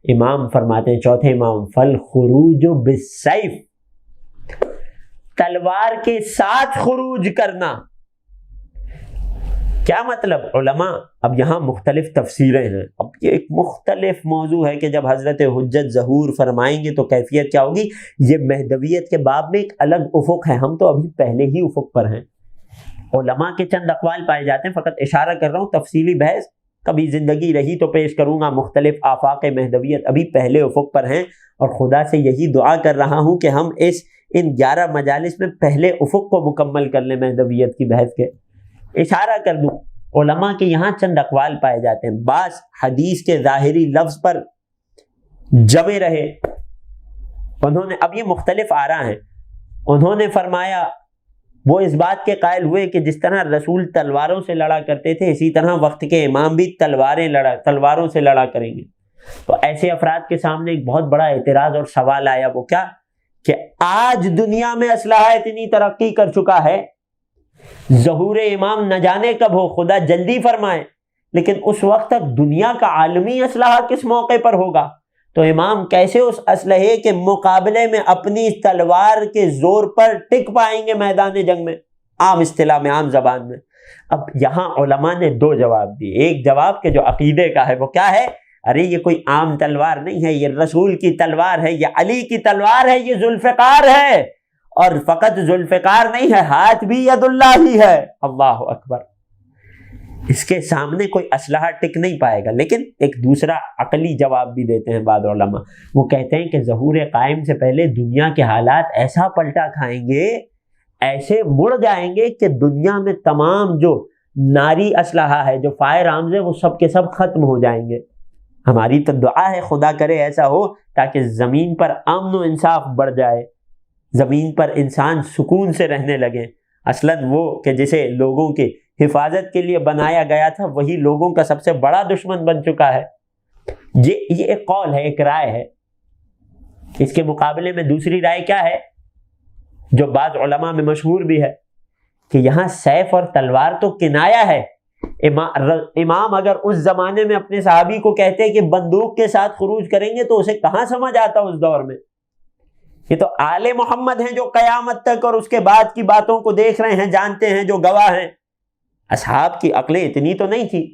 امام فرماتے ہیں، چوتھے امام، فالخروج بالسیف، تلوار کے ساتھ خروج کرنا۔ کیا مطلب؟ علماء اب یہاں مختلف تفسیریں ہیں۔ اب یہ ایک مختلف موضوع ہے کہ جب حضرت حجت ظہور فرمائیں گے تو کیفیت کیا ہوگی۔ یہ مہدویت کے باب میں ایک الگ افق ہے، ہم تو ابھی پہلے ہی افق پر ہیں۔ علماء کے چند اقوال پائے جاتے ہیں، فقط اشارہ کر رہا ہوں، تفصیلی بحث کبھی زندگی رہی تو پیش کروں گا۔ مختلف آفاق مہدویت ابھی پہلے افق پر ہیں، اور خدا سے یہی دعا کر رہا ہوں کہ ہم ان 11 مجالس میں پہلے افق کو مکمل کر لیں مہدویت کی بحث کے۔ اشارہ کر دوں، علماء کے یہاں چند اقوال پائے جاتے ہیں۔ بعض حدیث کے ظاہری لفظ پر جمے رہے، انہوں نے، اب یہ مختلف آراء ہیں، انہوں نے فرمایا، وہ اس بات کے قائل ہوئے کہ جس طرح رسول تلواروں سے لڑا کرتے تھے، اسی طرح وقت کے امام بھی تلواروں سے لڑا کریں گے۔ تو ایسے افراد کے سامنے ایک بہت بڑا اعتراض اور سوال آیا، وہ کیا کہ آج دنیا میں اسلحہ اتنی ترقی کر چکا ہے، ظہور امام نہ جانے کب ہو، خدا جلدی فرمائے، لیکن اس وقت تک دنیا کا عالمی اسلحہ کس موقع پر ہوگا؟ تو امام کیسے اس اسلحے کے مقابلے میں اپنی تلوار کے زور پر ٹک پائیں گے میدان جنگ میں، عام اصطلاح میں، عام زبان میں؟ اب یہاں علماء نے دو جواب دیے۔ ایک جواب کہ جو عقیدے کا ہے وہ کیا ہے، ارے یہ کوئی عام تلوار نہیں ہے، یہ رسول کی تلوار ہے، یہ علی کی تلوار ہے، یہ ذوالفقار ہے، اور فقط ذوالفقار نہیں ہے، ہاتھ بھی ید اللہ ہی ہے۔ اللہ اکبر۔ اس کے سامنے کوئی اسلحہ ٹک نہیں پائے گا۔ لیکن ایک دوسرا عقلی جواب بھی دیتے ہیں بعض علماء، وہ کہتے ہیں کہ ظہور قائم سے پہلے دنیا کے حالات ایسا پلٹا کھائیں گے، ایسے مڑ جائیں گے کہ دنیا میں تمام جو ناری اسلحہ ہے، جو فائر آرمز ہے، وہ سب کے سب ختم ہو جائیں گے۔ ہماری تو دعا ہے خدا کرے ایسا ہو تاکہ زمین پر امن و انصاف بڑھ جائے، زمین پر انسان سکون سے رہنے لگے۔ اصلاً وہ کہ جسے لوگوں کے حفاظت کے لیے بنایا گیا تھا، وہی لوگوں کا سب سے بڑا دشمن بن چکا ہے۔ یہ ایک قول ہے، ایک رائے ہے۔ اس کے مقابلے میں دوسری رائے کیا ہے، جو بعض علماء میں مشہور بھی ہے، کہ یہاں سیف اور تلوار تو کنایا ہے۔ امام اگر اس زمانے میں اپنے صحابی کو کہتے کہ بندوق کے ساتھ خروج کریں گے تو اسے کہاں سمجھ آتا اس دور میں؟ یہ تو آل محمد ہیں جو قیامت تک اور اس کے بعد کی باتوں کو دیکھ رہے ہیں، جانتے ہیں، جو گواہ ہیں۔ اصحاب کی عقلیں اتنی تو نہیں تھی۔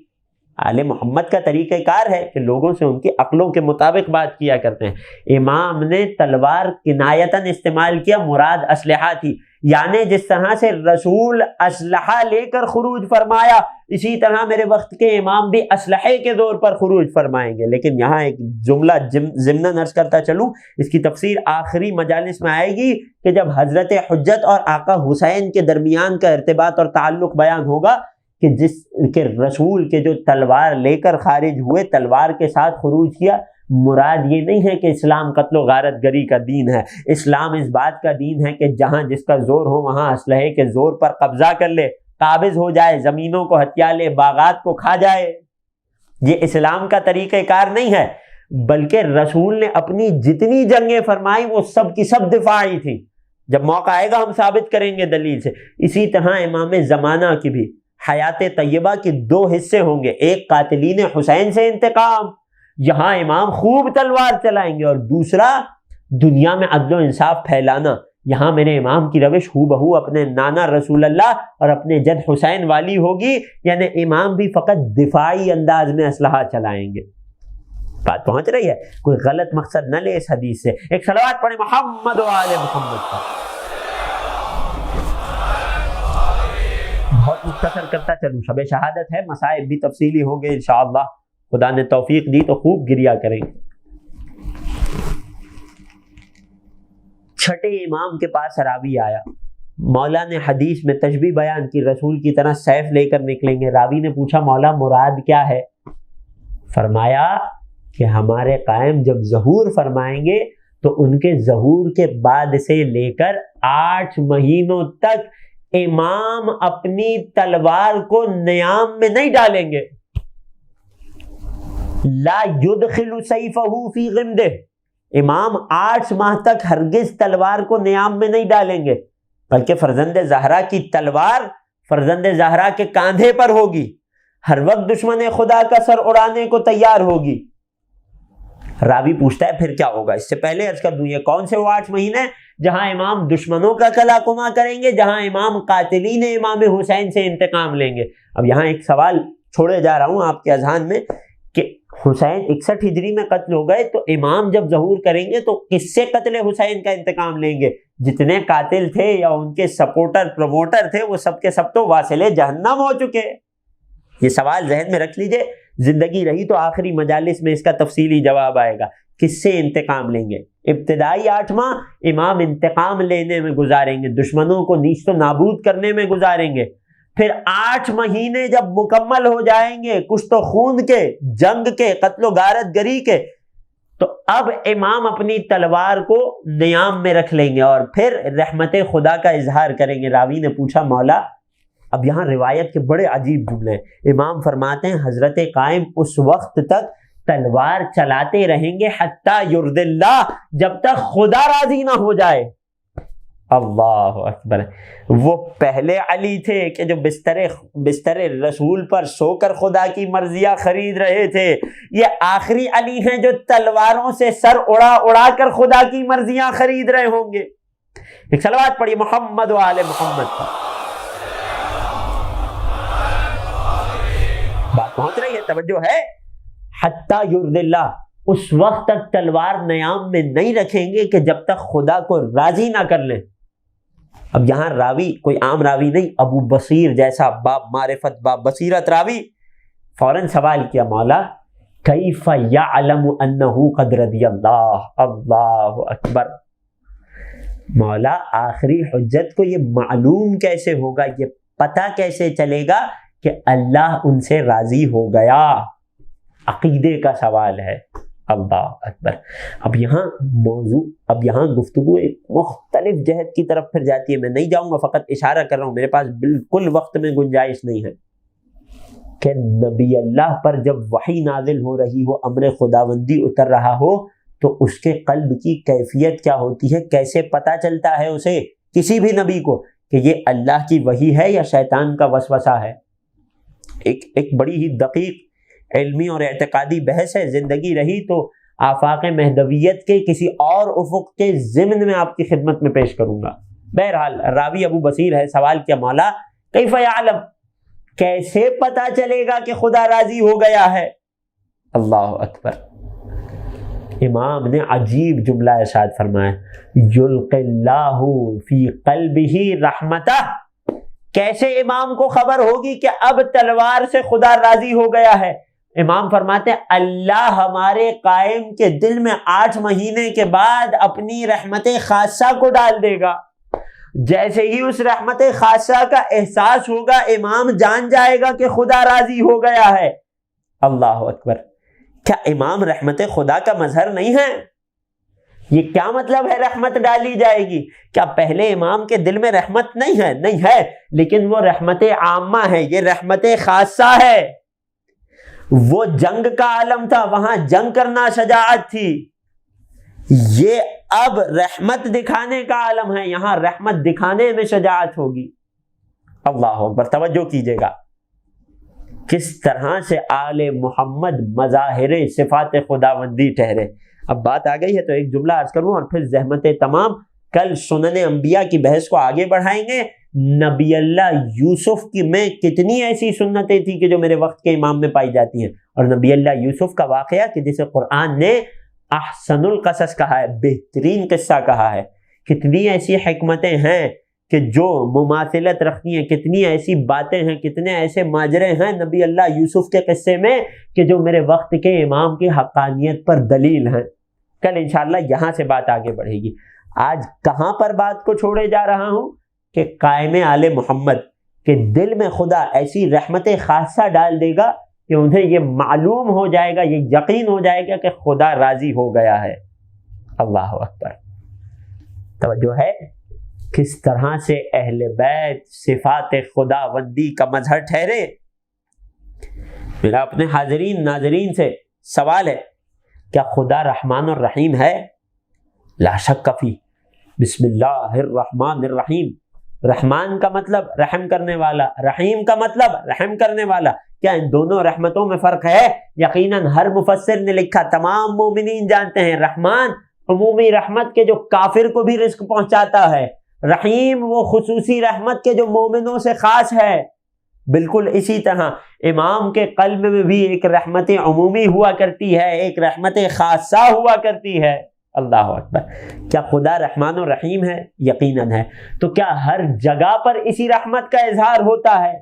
آل محمد کا طریقہ کار ہے کہ لوگوں سے ان کی عقلوں کے مطابق بات کیا کرتے ہیں۔ امام نے تلوار کنایتاً استعمال کیا، مراد اسلحہ تھی، یعنی جس طرح سے رسول اسلحہ لے کر خروج فرمایا، اسی طرح میرے وقت کے امام بھی اسلحے کے زور پر خروج فرمائیں گے۔ لیکن یہاں ایک جملہ ضمناً عرض کرتا چلوں، اس کی تفسیر آخری مجالس میں آئے گی کہ جب حضرت حجت اور آقا حسین کے درمیان کا ارتباط اور تعلق بیان ہوگا کہ جس کے رسول کے جو تلوار لے کر خارج ہوئے، تلوار کے ساتھ خروج کیا، مراد یہ نہیں ہے کہ اسلام قتل و غارت گری کا دین ہے۔ اسلام اس بات کا دین ہے کہ جہاں جس کا زور ہو وہاں اسلحے کے زور پر قبضہ کر لے، قابض ہو جائے، زمینوں کو ہتھیا لے، باغات کو کھا جائے۔ یہ اسلام کا طریقہ کار نہیں ہے، بلکہ رسول نے اپنی جتنی جنگیں فرمائی وہ سب کی سب دفاعی تھی۔ جب موقع آئے گا ہم ثابت کریں گے دلیل سے۔ اسی طرح امام زمانہ کی بھی حیات طیبہ کے دو حصے ہوں گے، ایک قاتلین حسین سے انتقام، یہاں امام خوب تلوار چلائیں گے، اور دوسرا دنیا میں عدل و انصاف پھیلانا۔ یہاں میرے امام کی روش ہو بہو اپنے نانا رسول اللہ اور اپنے جد حسین والی ہوگی، یعنی امام بھی فقط دفاعی انداز میں اسلحہ چلائیں گے۔ بات پہنچ رہی ہے؟ کوئی غلط مقصد نہ لے اس حدیث سے۔ ایک صلوات پڑھیں محمد و آل محمد کا۔ بہت مختصر کرتا چلوں، شب شہادت ہے، مسائل بھی تفصیلی ہوں گے انشاءاللہ، خدا نے توفیق دی تو خوب گریا کریں گے۔ چھٹے امام کے پاس راوی آیا، مولا نے حدیث میں تشبیہ بیان کی، رسول کی طرح سیف لے کر نکلیں گے۔ راوی نے پوچھا مولا مراد کیا ہے؟ فرمایا کہ ہمارے قائم جب ظہور فرمائیں گے تو ان کے ظہور کے بعد سے لے کر 8 مہینوں تک امام اپنی تلوار کو نیام میں نہیں ڈالیں گے۔ لا يدخل سیفہ فی غمدہ، امام 8 ماہ تک ہرگز تلوار کو نیام میں نہیں ڈالیں گے، بلکہ فرزند زہرا کی تلوار فرزند زہرا کے کاندھے پر ہوگی، ہر وقت دشمن خدا کا سر اڑانے کو تیار ہوگی۔ راوی پوچھتا ہے پھر کیا ہوگا؟ اس سے پہلے عرض کر دوں یہ کون سے وہ 8 مہینے جہاں امام دشمنوں کا کلا کما کریں گے، جہاں امام قاتلین امام حسین سے انتقام لیں گے۔ اب یہاں ایک سوال چھوڑے جا رہا ہوں آپ کے اذہان میں کہ حسین 61 ہجری میں قتل ہو گئے، تو امام جب ظہور کریں گے تو کس سے قتل حسین کا انتقام لیں گے؟ جتنے قاتل تھے یا ان کے سپورٹر پروموٹر تھے وہ سب کے سب تو واصل جہنم ہو چکے۔ یہ سوال ذہن میں رکھ لیجئے، زندگی رہی تو آخری مجالس میں اس کا تفصیلی جواب آئے گا۔ کس سے انتقام لیں گے؟ ابتدائی 8 ماہ امام انتقام لینے میں گزاریں گے، دشمنوں کو نیست و نابود کرنے میں گزاریں گے۔ پھر 8 مہینے جب مکمل ہو جائیں گے کشت و خون کے، جنگ کے، قتل و غارت گری کے، تو اب امام اپنی تلوار کو نیام میں رکھ لیں گے اور پھر رحمت خدا کا اظہار کریں گے۔ راوی نے پوچھا مولا، اب یہاں روایت کے بڑے عجیب جملے ہیں۔ امام فرماتے ہیں حضرت قائم اس وقت تک تلوار چلاتے رہیں گے حتی یرضی اللہ، جب تک خدا راضی نہ ہو جائے۔ اللہ اکبر۔ وہ پہلے علی تھے کہ جو بستر رسول پر سو کر خدا کی مرضیاں خرید رہے تھے، یہ آخری علی ہیں جو تلواروں سے سر اڑا اڑا کر خدا کی مرضیاں خرید رہے ہوں گے۔ ایک صلوات پڑھیے محمد و آل محمد کا۔ بات پہنچ رہی ہے، توجہ ہے؟ حتی یرضی اللہ، اس وقت تک تلوار نیام میں نہیں رکھیں گے کہ جب تک خدا کو راضی نہ کر لیں۔ اب یہاں راوی کوئی عام راوی نہیں، ابو بصیر جیسا باب معرفت باب بصیرت راوی فوراً سوال کیا، مولا کیف یعلم انہ قد رضی اللہ، اللہ اکبر، مولا آخری حجت کو یہ معلوم کیسے ہوگا، یہ پتہ کیسے چلے گا کہ اللہ ان سے راضی ہو گیا؟ عقیدے کا سوال ہے، اللہ اکبر۔ اب یہاں گفتگو ایک مختلف جہت کی طرف پھر جاتی ہے، میں نہیں جاؤں گا، فقط اشارہ کر رہا ہوں، میرے پاس بالکل وقت میں گنجائش نہیں ہے کہ نبی اللہ پر جب وحی نازل ہو رہی ہو، امر خداوندی اتر رہا ہو، تو اس کے قلب کی کیفیت کیا ہوتی ہے، کیسے پتہ چلتا ہے اسے، کسی بھی نبی کو، کہ یہ اللہ کی وحی ہے یا شیطان کا وسوسہ ہے؟ ایک بڑی ہی دقیق علمی اور اعتقادی بحث ہے، زندگی رہی تو آفاق مہدویت کے کسی اور افق کے ضمن میں آپ کی خدمت میں پیش کروں گا۔ بہرحال راوی ابو بصیر ہے، سوال کیا، مولا کیف یعلم، کیسے پتہ چلے گا کہ خدا راضی ہو گیا ہے؟ اللہ اکبر۔ امام نے عجیب جملہ ارشاد فرمایا، یلقی اللہ فی قلبہ رحمتہ، کیسے امام کو خبر ہوگی کہ اب تلوار سے خدا راضی ہو گیا ہے؟ امام فرماتے ہیں اللہ ہمارے قائم کے دل میں 8 مہینے کے بعد اپنی رحمت خاصہ کو ڈال دے گا۔ جیسے ہی اس رحمت خاصہ کا احساس ہوگا، امام جان جائے گا کہ خدا راضی ہو گیا ہے۔ اللہ اکبر۔ کیا امام رحمت خدا کا مظہر نہیں ہے؟ یہ کیا مطلب ہے رحمت ڈالی جائے گی؟ کیا پہلے امام کے دل میں رحمت نہیں ہے؟ نہیں ہے، لیکن وہ رحمت عامہ ہے، یہ رحمت خاصہ ہے۔ وہ جنگ کا عالم تھا، وہاں جنگ کرنا شجاعت تھی، یہ اب رحمت دکھانے کا عالم ہے، یہاں رحمت دکھانے میں شجاعت ہوگی۔ اللہ اکبر۔ توجہ کیجیے گا کس طرح سے آل محمد مظاہر صفات خداوندی ٹھہرے۔ اب بات آ گئی ہے تو ایک جملہ عرض کروں اور پھر زحمت تمام، کل سنن انبیاء کی بحث کو آگے بڑھائیں گے۔ نبی اللہ یوسف کی میں کتنی ایسی سنتیں تھیں کہ جو میرے وقت کے امام میں پائی جاتی ہیں، اور نبی اللہ یوسف کا واقعہ کہ جسے قرآن نے احسن القصص کہا ہے، بہترین قصہ کہا ہے، کتنی ایسی حکمتیں ہیں کہ جو مماثلت رکھتی ہیں، کتنی ایسی باتیں ہیں، کتنے ایسے ماجرے ہیں نبی اللہ یوسف کے قصے میں کہ جو میرے وقت کے امام کی حقانیت پر دلیل ہیں۔ کل انشاءاللہ یہاں سے بات آگے بڑھے گی۔ آج کہاں پر بات کو چھوڑے جا رہا ہوں کہ قائم آل محمد کے دل میں خدا ایسی رحمت خاصہ ڈال دے گا کہ انہیں یہ معلوم ہو جائے گا، یہ یقین ہو جائے گا کہ خدا راضی ہو گیا ہے۔ اللہ اکبر۔ توجہ ہے کس طرح سے اہل بیت صفات خداوندی کا مظہر ٹھہرے۔ میرا اپنے حاضرین ناظرین سے سوال ہے، کیا خدا رحمان الرحیم ہے؟ لا شک فی۔ بسم اللہ الرحمن الرحیم۔ رحمان کا مطلب رحم کرنے والا، رحیم کا مطلب رحم کرنے والا۔ کیا ان دونوں رحمتوں میں فرق ہے؟ یقیناً ہر مفسر نے لکھا، تمام مومنین جانتے ہیں، رحمان عمومی رحمت کے جو کافر کو بھی رزق پہنچاتا ہے، رحیم وہ خصوصی رحمت کے جو مومنوں سے خاص ہے۔ بالکل اسی طرح امام کے قلب میں بھی ایک رحمت عمومی ہوا کرتی ہے، ایک رحمت خاصہ ہوا کرتی ہے۔ اللہ اکبر۔ کیا خدا رحمان و رحیم ہے؟ یقیناً ہے۔ تو کیا ہر جگہ پر اسی رحمت کا اظہار ہوتا ہے؟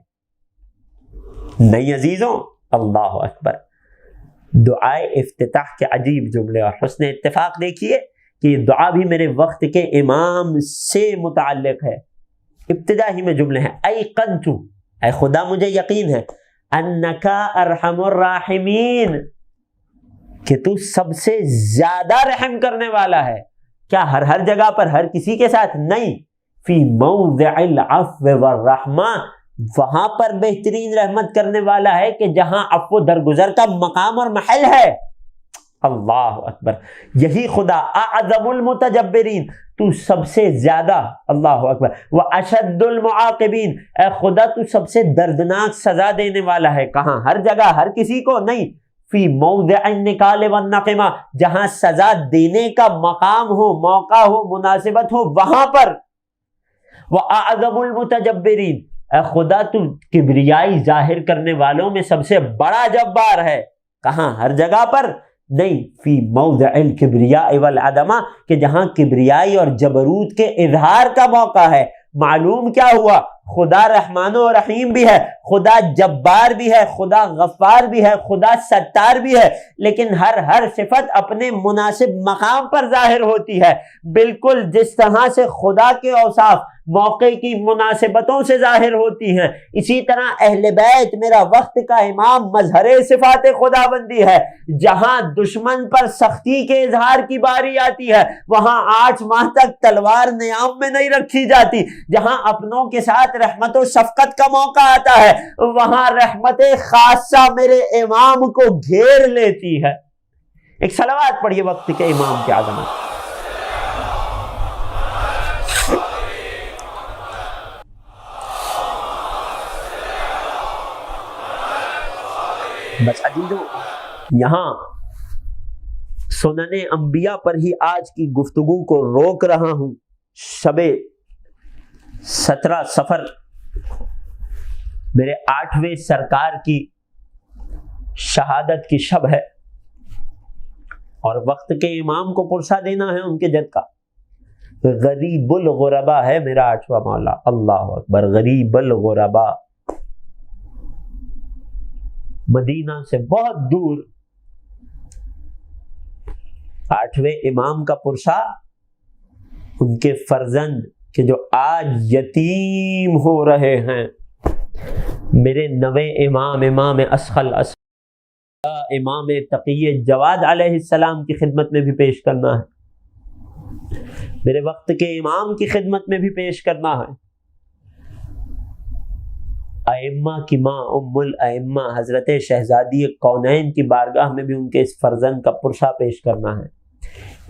نہیں عزیزوں۔ اللہ اکبر۔ دعائے افتتاح کے عجیب جملے اور حسن اتفاق دیکھیے کہ یہ دعا بھی میرے وقت کے امام سے متعلق ہے۔ ابتدا ہی میں جملے ہیں، ایقنت، اے خدا مجھے یقین ہے، انکا ارحم الراحمین، کہ تو سب سے زیادہ رحم کرنے والا ہے۔ کیا ہر جگہ پر ہر کسی کے ساتھ؟ نہیں۔ فی موضع العفو والرحمہ، وہاں پر بہترین رحمت کرنے والا ہے کہ جہاں عفو درگزر کا مقام اور محل ہے۔ اللہ اکبر۔ یہی خدا اعظم المتجبرین، تو سب سے زیادہ، اللہ اکبر، واشد المعاقبین، اے خدا تو سب سے دردناک سزا دینے والا ہے۔ کہاں؟ ہر جگہ ہر کسی کو نہیں۔ فی موضع النکال والنقمہ، جہاں سزا دینے کا مقام ہو، موقع ہو، مناسبت ہو، وہاں پر۔ واعظم المتجبرین، اے خدا تو کبریائی ظاہر کرنے والوں میں سب سے بڑا جبار ہے۔ کہاں؟ ہر جگہ پر نہیں۔ فی موضع الکبریاء والعظمہ، کہ جہاں کبریائی اور جبروت کے اظہار کا موقع ہے، معلوم کیا ہوا؟ خدا رحمان و رحیم بھی ہے، خدا جبار بھی ہے، خدا غفار بھی ہے، خدا ستار بھی ہے، لیکن ہر صفت اپنے مناسب مقام پر ظاہر ہوتی ہے۔ بالکل جس طرح سے خدا کے اوصاف موقع کی مناسبتوں سے ظاہر ہوتی ہیں، اسی طرح اہل بیت میرا وقت کا امام مظہر صفات خدا بندی ہے۔ جہاں دشمن پر سختی کے اظہار کی باری آتی ہے وہاں 8 ماہ تک تلوار نیام میں نہیں رکھی جاتی۔ جہاں اپنوں کے ساتھ رحمت و شفقت کا موقع آتا ہے وہاں رحمت خاصہ میرے امام کو گھیر لیتی ہے۔ ایک صلوات پڑھیے وقت کے امام کی عظمت۔ بس عزیزو، یہاں سنن انبیاء پر ہی آج کی گفتگو کو روک رہا ہوں۔ شب 17 صفر میرے 8ویں سرکار کی شہادت کی شب ہے اور وقت کے امام کو پرسہ دینا ہے ان کے جد کا۔ غریب الغربا ہے میرا 8واں مولا، اللہ اکبر، غریب الغربا، مدینہ سے بہت دور 8ویں امام کا پرسہ ان کے فرزند کہ جو آج یتیم ہو رہے ہیں، میرے 9ویں امام اسخل امام تقی جواد علیہ السلام کی خدمت میں بھی پیش کرنا ہے، میرے وقت کے امام کی خدمت میں بھی پیش کرنا ہے۔ ائمہ کی ماں ام الائمہ حضرت شہزادی کونین کی بارگاہ میں بھی ان کے اس فرزند کا پرسہ پیش کرنا ہے۔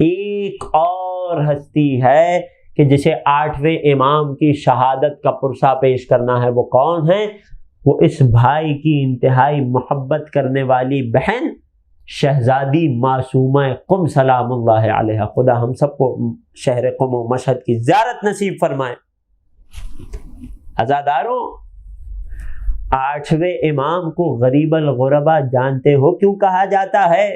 ایک اور ہستی ہے کہ جسے 8ویں امام کی شہادت کا پرسہ پیش کرنا ہے، وہ کون ہے؟ وہ اس بھائی کی انتہائی محبت کرنے والی بہن شہزادی معصومہ قم سلام اللہ علیہ۔ خدا ہم سب کو شہر قم و مشہد کی زیارت نصیب فرمائے۔ عزاداروں، 8ویں امام کو غریب الغربا جانتے ہو کیوں کہا جاتا ہے؟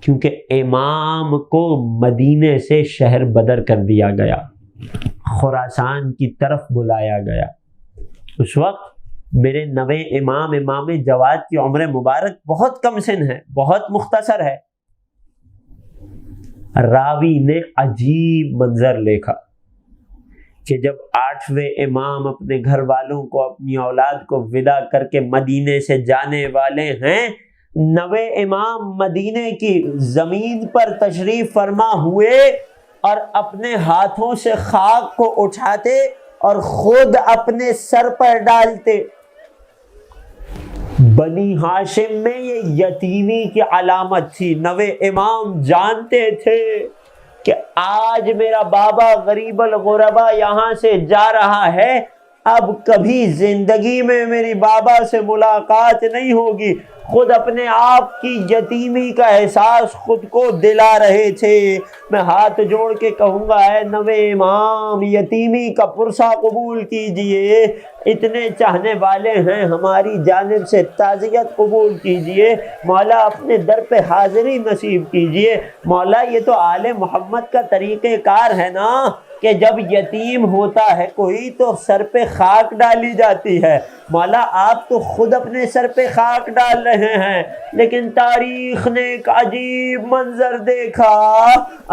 کیونکہ امام کو مدینے سے شہر بدر کر دیا گیا، خراسان کی طرف بلایا گیا۔ اس وقت میرے 9ویں امام جواد کی عمر مبارک بہت کم سن ہے، بہت مختصر ہے۔ راوی نے عجیب منظر دیکھا کہ جب 8ویں امام اپنے گھر والوں کو، اپنی اولاد کو ودا کر کے مدینے سے جانے والے ہیں، 9ویں امام مدینے کی زمین پر تشریف فرما ہوئے اور اپنے ہاتھوں سے خاک کو اٹھاتے اور خود اپنے سر پر ڈالتے۔ بنی ہاشم میں یہ یتیمی کی علامت تھی۔ 9ویں امام جانتے تھے کہ آج میرا بابا غریب الغربا یہاں سے جا رہا ہے، اب کبھی زندگی میں میری بابا سے ملاقات نہیں ہوگی۔ خود اپنے آپ کی یتیمی کا احساس خود کو دلا رہے تھے۔ میں ہاتھ جوڑ کے کہوں گا، اے 9ویں امام، یتیمی کا پرسہ قبول کیجئے۔ اتنے چاہنے والے ہیں ہماری جانب سے تعزیت قبول کیجئے۔ مولا اپنے در پہ حاضری نصیب کیجئے۔ مولا یہ تو آل محمد کا طریقہ کار ہے نا کہ جب یتیم ہوتا ہے کوئی تو سر پہ خاک ڈالی جاتی ہے۔ مولا آپ تو خود اپنے سر پہ خاک ڈال رہے ہیں، لیکن تاریخ نے ایک عجیب منظر دیکھا۔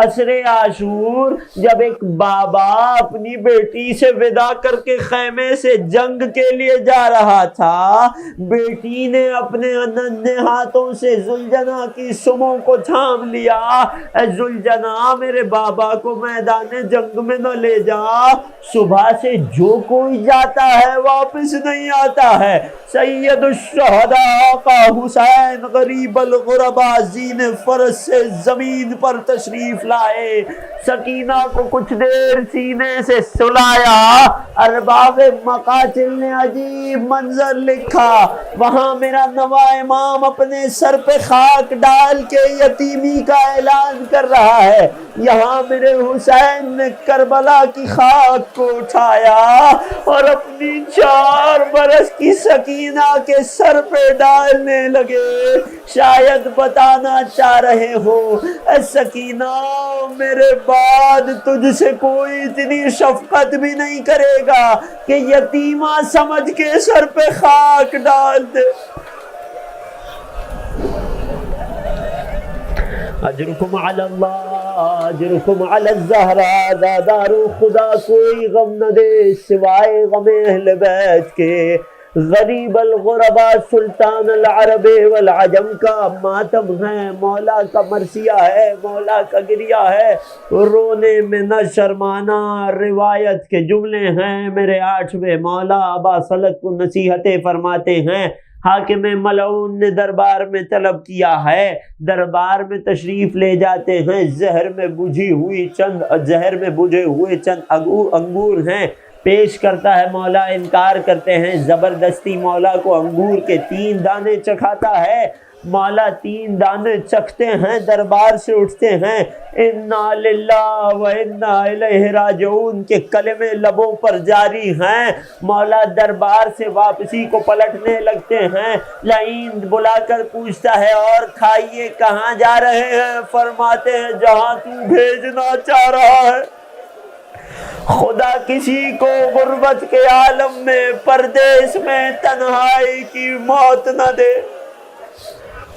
عصر عاشور جب ایک بابا اپنی بیٹی سے ودا کر کے خیمے سے جنگ کے لیے جا رہا تھا، بیٹی نے اپنے ننھے ہاتھوں سے ذوالجناح کی سموں کو تھام لیا۔ اے ذوالجناح، میرے بابا کو میدان جنگ میں نہ لے جا، صبح سے جو کوئی جاتا ہے واپس نہیں آتا ہے۔ سید الشہداء کا حسین غریب الغربا زین فرس سے زمین پر تشریف لائے، سکینہ کو کچھ دیر سینے سے سلایا۔ ارباب مقاتل نے عجیب منظر لکھا، وہاں میرا 9واں امام اپنے سر پہ خاک ڈال کے یتیمی کا اعلان کر رہا ہے۔ یہاں میرے حسین نے کربلا کی خاک کو اٹھایا اور اپنی 4 برس کی سکینہ کے سر پہ ڈالنے لگے، شاید بتانا چاہ رہے ہو اے سکینہ میرے بعد تجھ سے کوئی اتنی شفقت بھی نہیں کرے گا کہ یتیمہ سمجھ کے سر پہ خاک ڈال دے۔ اجرکم علی اللہ اجرکم علی الزہرا، دادارو خدا کوئی غم نہ دے سوائے غم اہل بیت کے۔ غریب الغرباء سلطان العرب والعجم کا ماتم ہے، مولا کا مرثیہ ہے، مولا کا گریہ ہے، رونے میں نہ شرمانا۔ روایت کے جملے ہیں میرے 8ویں مولا ابا صلت کو نصیحتیں فرماتے ہیں۔ حاکم ملعون نے دربار میں طلب کیا ہے، دربار میں تشریف لے جاتے ہیں، زہر میں بجھے ہوئے چند انگور ہیں، پیش کرتا ہے، مولا انکار کرتے ہیں، زبردستی مولا کو انگور کے 3 دانے چکھاتا ہے، مولا 3 دانے چکھتے ہیں، دربار سے اٹھتے ہیں، انا للہ و انا الیہ راجعون کے کلمے لبوں پر جاری ہیں۔ مولا دربار سے واپسی کو پلٹنے لگتے ہیں، لعین بلا کر پوچھتا ہے اور کھائیے کہاں جا رہے ہیں؟ فرماتے ہیں جہاں تو بھیجنا چاہ رہا ہے۔ خدا کسی کو غربت کے عالم میں، پردیس میں، تنہائی کی موت نہ دے۔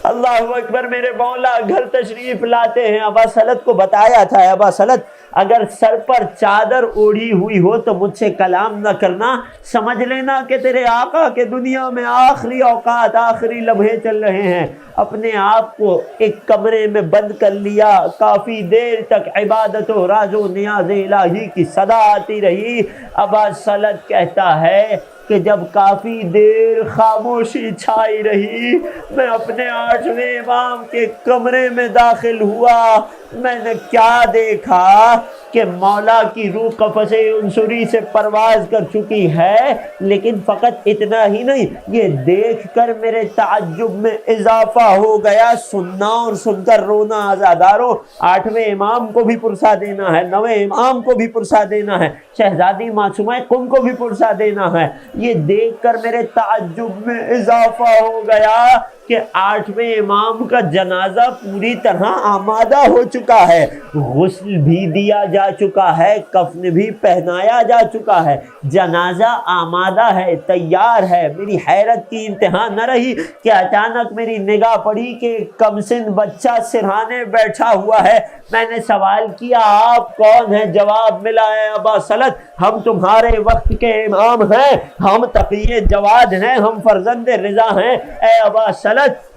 اللہ اکبر۔ میرے مولا گھر تشریف لاتے ہیں، ابا صلت کو بتایا تھا ابا صلت اگر سر پر چادر اوڑھی ہوئی ہو تو مجھ سے کلام نہ کرنا، سمجھ لینا کہ تیرے آقا کے دنیا میں آخری اوقات، آخری لمحے چل رہے ہیں۔ اپنے آپ کو ایک کمرے میں بند کر لیا، کافی دیر تک عبادت و راز و نیاز الہی کی صدا آتی رہی۔ ابا صلت کہتا ہے کہ جب کافی دیر خاموشی چھائی رہی، میں اپنے 8ویں امام کے کمرے میں داخل ہوا۔ میں نے کیا دیکھا کہ مولا کی روح قفس عنصری سے پرواز کر چکی ہے، لیکن فقط اتنا ہی نہیں، یہ دیکھ کر میرے تعجب میں اضافہ ہو گیا۔ سننا اور سن کر رونا عزادارو، 8ویں امام کو بھی پرسا دینا ہے، 9ویں امام کو بھی پرسا دینا ہے، شہزادی معصومہ قم کو بھی پرسا دینا ہے۔ یہ دیکھ کر میرے تعجب میں اضافہ ہو گیا کہ 8ویں امام کا جنازہ پوری طرح آمادہ ہو چکا ہے، غسل بھی دیا جا چکا ہے، کفن بھی پہنایا جا چکا ہے، جنازہ آمادہ ہے، تیار ہے۔ میری حیرت کی انتہا نہ رہی کہ اچانک میری نگاہ پڑی کہ کم سن بچہ سرہانے بیٹھا ہوا ہے۔ میں نے سوال کیا آپ کون ہیں؟ جواب ملا ہے ابا صلت ہم تمہارے وقت کے امام ہیں، ہم تقی جواد ہیں، ہم فرزند رضا ہیں۔ اے ابا صلت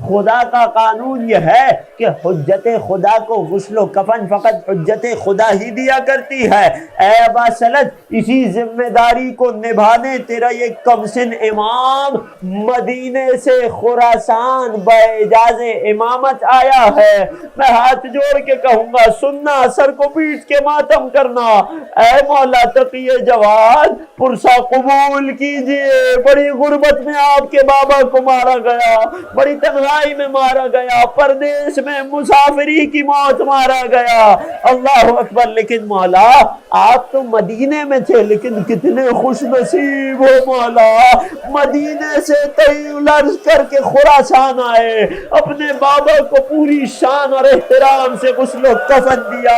خدا کا قانون یہ ہے کہ حجت خدا کو غسل و کفن فقط حجت خدا ہی دیا کرتی ہے۔ اے ابا صلت اسی ذمہ داری کو نبھانے تیرا یہ کم سن امام مدینے سے خراسان باعجاز امامت آیا ہے۔ میں ہاتھ جوڑ کے کہوں گا سننا، سر کو پیٹ کے ماتم کرنا۔ اے مولا تقی جواد پرسا قبول کیجئے، بڑی غربت میں آپ کے بابا کو مارا گیا، بڑی تنہائی میں مارا گیا، پردیس میں مسافری کی موت مارا گیا۔ اللہ اکبر۔ لیکن مولا آپ تو مدینے میں تھے، لیکن کتنے خوش نصیب ہو مولا، مدینے سے طویل عرض کر کے خراسان آئے، اپنے بابا کو پوری شان اور احترام سے غسل و کفن دیا۔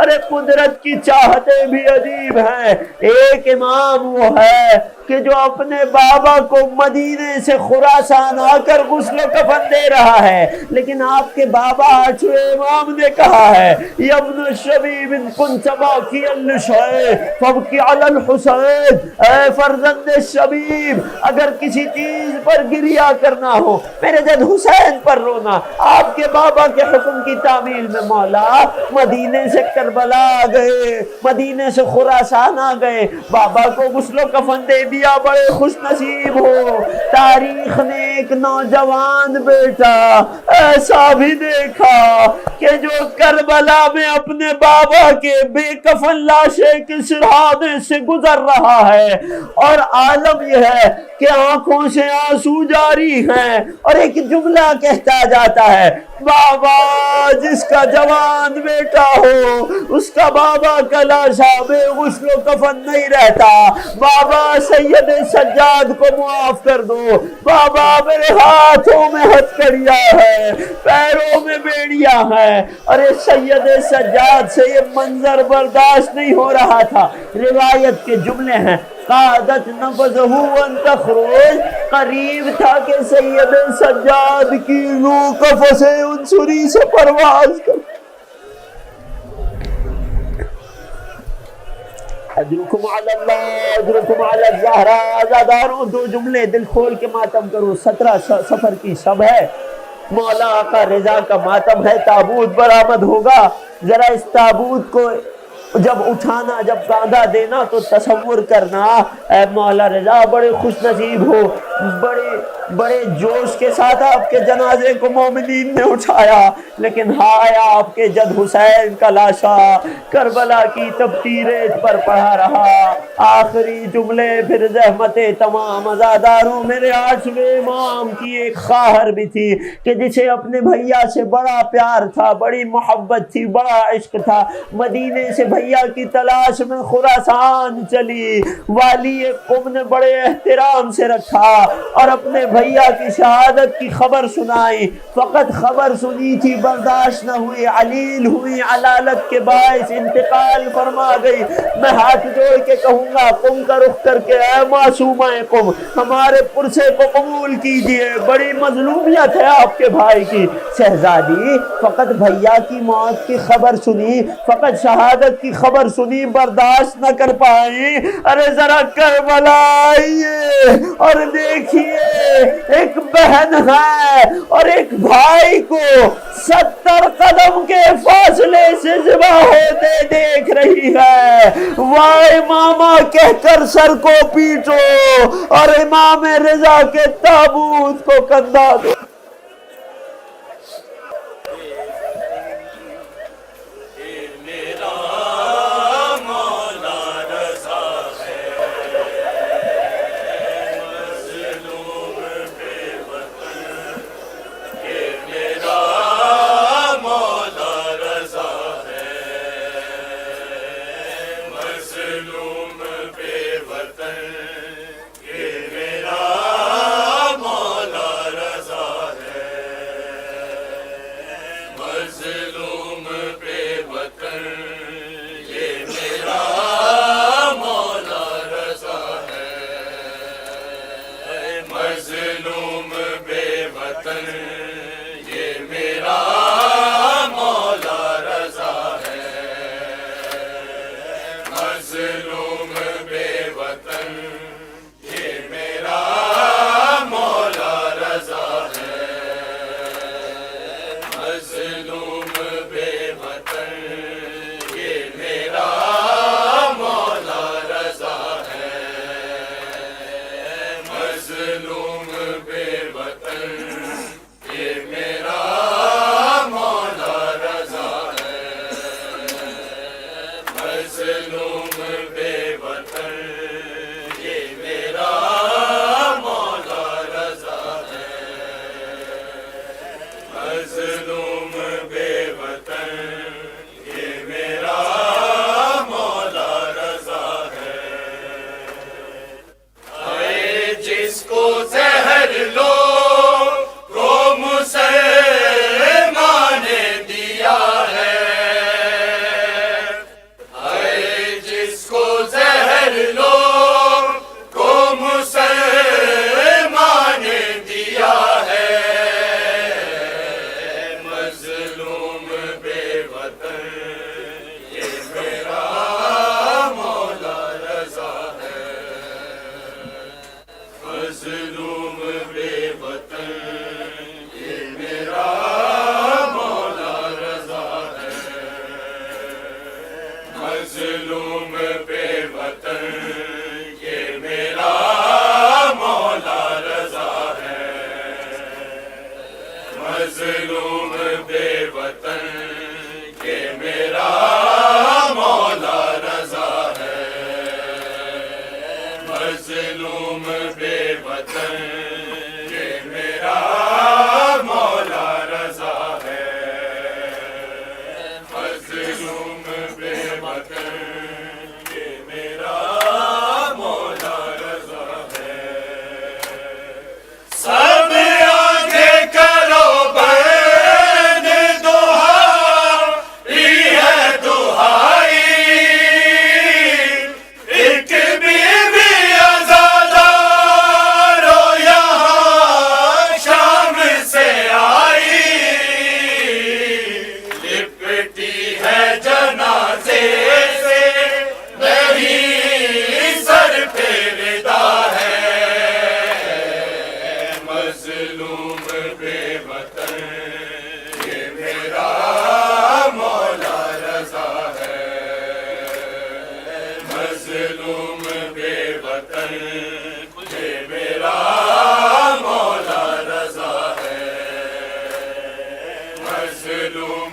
ارے قدرت کی چاہتیں بھی عجیب ہیں۔ ایک امام وہ ہے کہ جو اپنے بابا کو مدینے سے خراسان آ کر غسل و کفن دے رہا ہے، لیکن آپ کے بابا 8ویں امام نے کہا ہے یا ابن الشبیب ان کنت باقیا لشیء فابکی علی الحسین، اے فرزند شبیب اگر کسی چیز پر گریہ کرنا ہو میرے جد حسین پر رونا۔ آپ کے بابا کے حکم کی تعمیل میں مولا مدینے سے کربلا آ گئے، مدینے سے خراسان آ گئے، بابا کو غسل و کفن دے دیا، بڑے خوش نصیب ہو۔ تاریخ نے ایک نوجوان بیٹا ایسا بھی دیکھا کہ جو کربلا میں اپنے بابا کے بے کفن لاشے کے سرحانے سے گزر رہا ہے، اور عالم یہ ہے کہ آنکھوں سے آنسو جاری ہیں، اور ایک جملہ کہتا جاتا ہے بابا جس کا جوان بیٹا ہو اس کا بابا کا لاشا بے غسل و کفن نہیں رہتا، بابا سید سجاد کو معاف کر دو، بابا میرے ہاتھوں میں ہتھکڑیاں ہے، پیروں میں بیڑیاں ہے، ارے سید سجاد سے یہ منظر برداشت نہیں ہو رہا تھا۔ روایت کے جملے ہیں قادت نفذہ ان تخرج، قریب تھا کہ سید سجاد کی روح قفس عنصری سے پرواز کر۔ اجرکم علی اللہ اجرکم علی الزہرا، آزاداروں دو جملے دل کھول کے ماتم کرو۔ 17 سفر کی شب ہے، مولا آقا رضا کا ماتم ہے، تابوت برآمد ہوگا، ذرا اس تابوت کو جب اٹھانا، جب باندھا دینا تو تصور کرنا اے مولا رضا بڑے خوش نصیب ہو، بڑے جوش کے ساتھ آپ کے جنازے کو مومنین نے اٹھایا، لیکن ہائے آپ کے جد حسین کا لاشا کربلا کی تپتی ریت پر پڑا رہا۔ آخری جملے پھر زحمت تمام عزاداروں، میرے 8ویں امام کی ایک خواہر بھی تھی کہ جسے اپنے بھیا سے بڑا پیار تھا، بڑی محبت تھی، بڑا عشق تھا، مدینے سے بھیا کی تلاش میں خراسان چلی، والی قم نے بڑے احترام سے رکھا اور اپنے بھیا کی شہادت کی خبر سنائی، فقط خبر سنی تھی، برداشت نہ ہوئی، علیل ہوئی، علالت کے باعث انتقال فرما گئی۔ میں ہاتھ جوڑ کے کہوں گا قم کا رخ کر کے اے معصومہ قم ہمارے پرسے کو قبول کیجئے، بڑی مظلومیت ہے آپ کے بھائی کی۔ شہزادی فقط بھیا کی موت کی خبر سنی، فقط شہادت کی خبر سنی، برداشت نہ کر پائی، ارے ذرا کربلا آئیے اور دیکھیے ایک بہن ہے اور ایک بھائی کو 70 قدم کے فاصلے سے ذبح ہوتے دیکھ رہی ہے، وائے ماما کہہ کر سر کو پیٹو اور امام رضا کے تابوت کو کندھا دو۔ مظلوم بے وطن یہ میرا مولا رضا ہے، مظلوم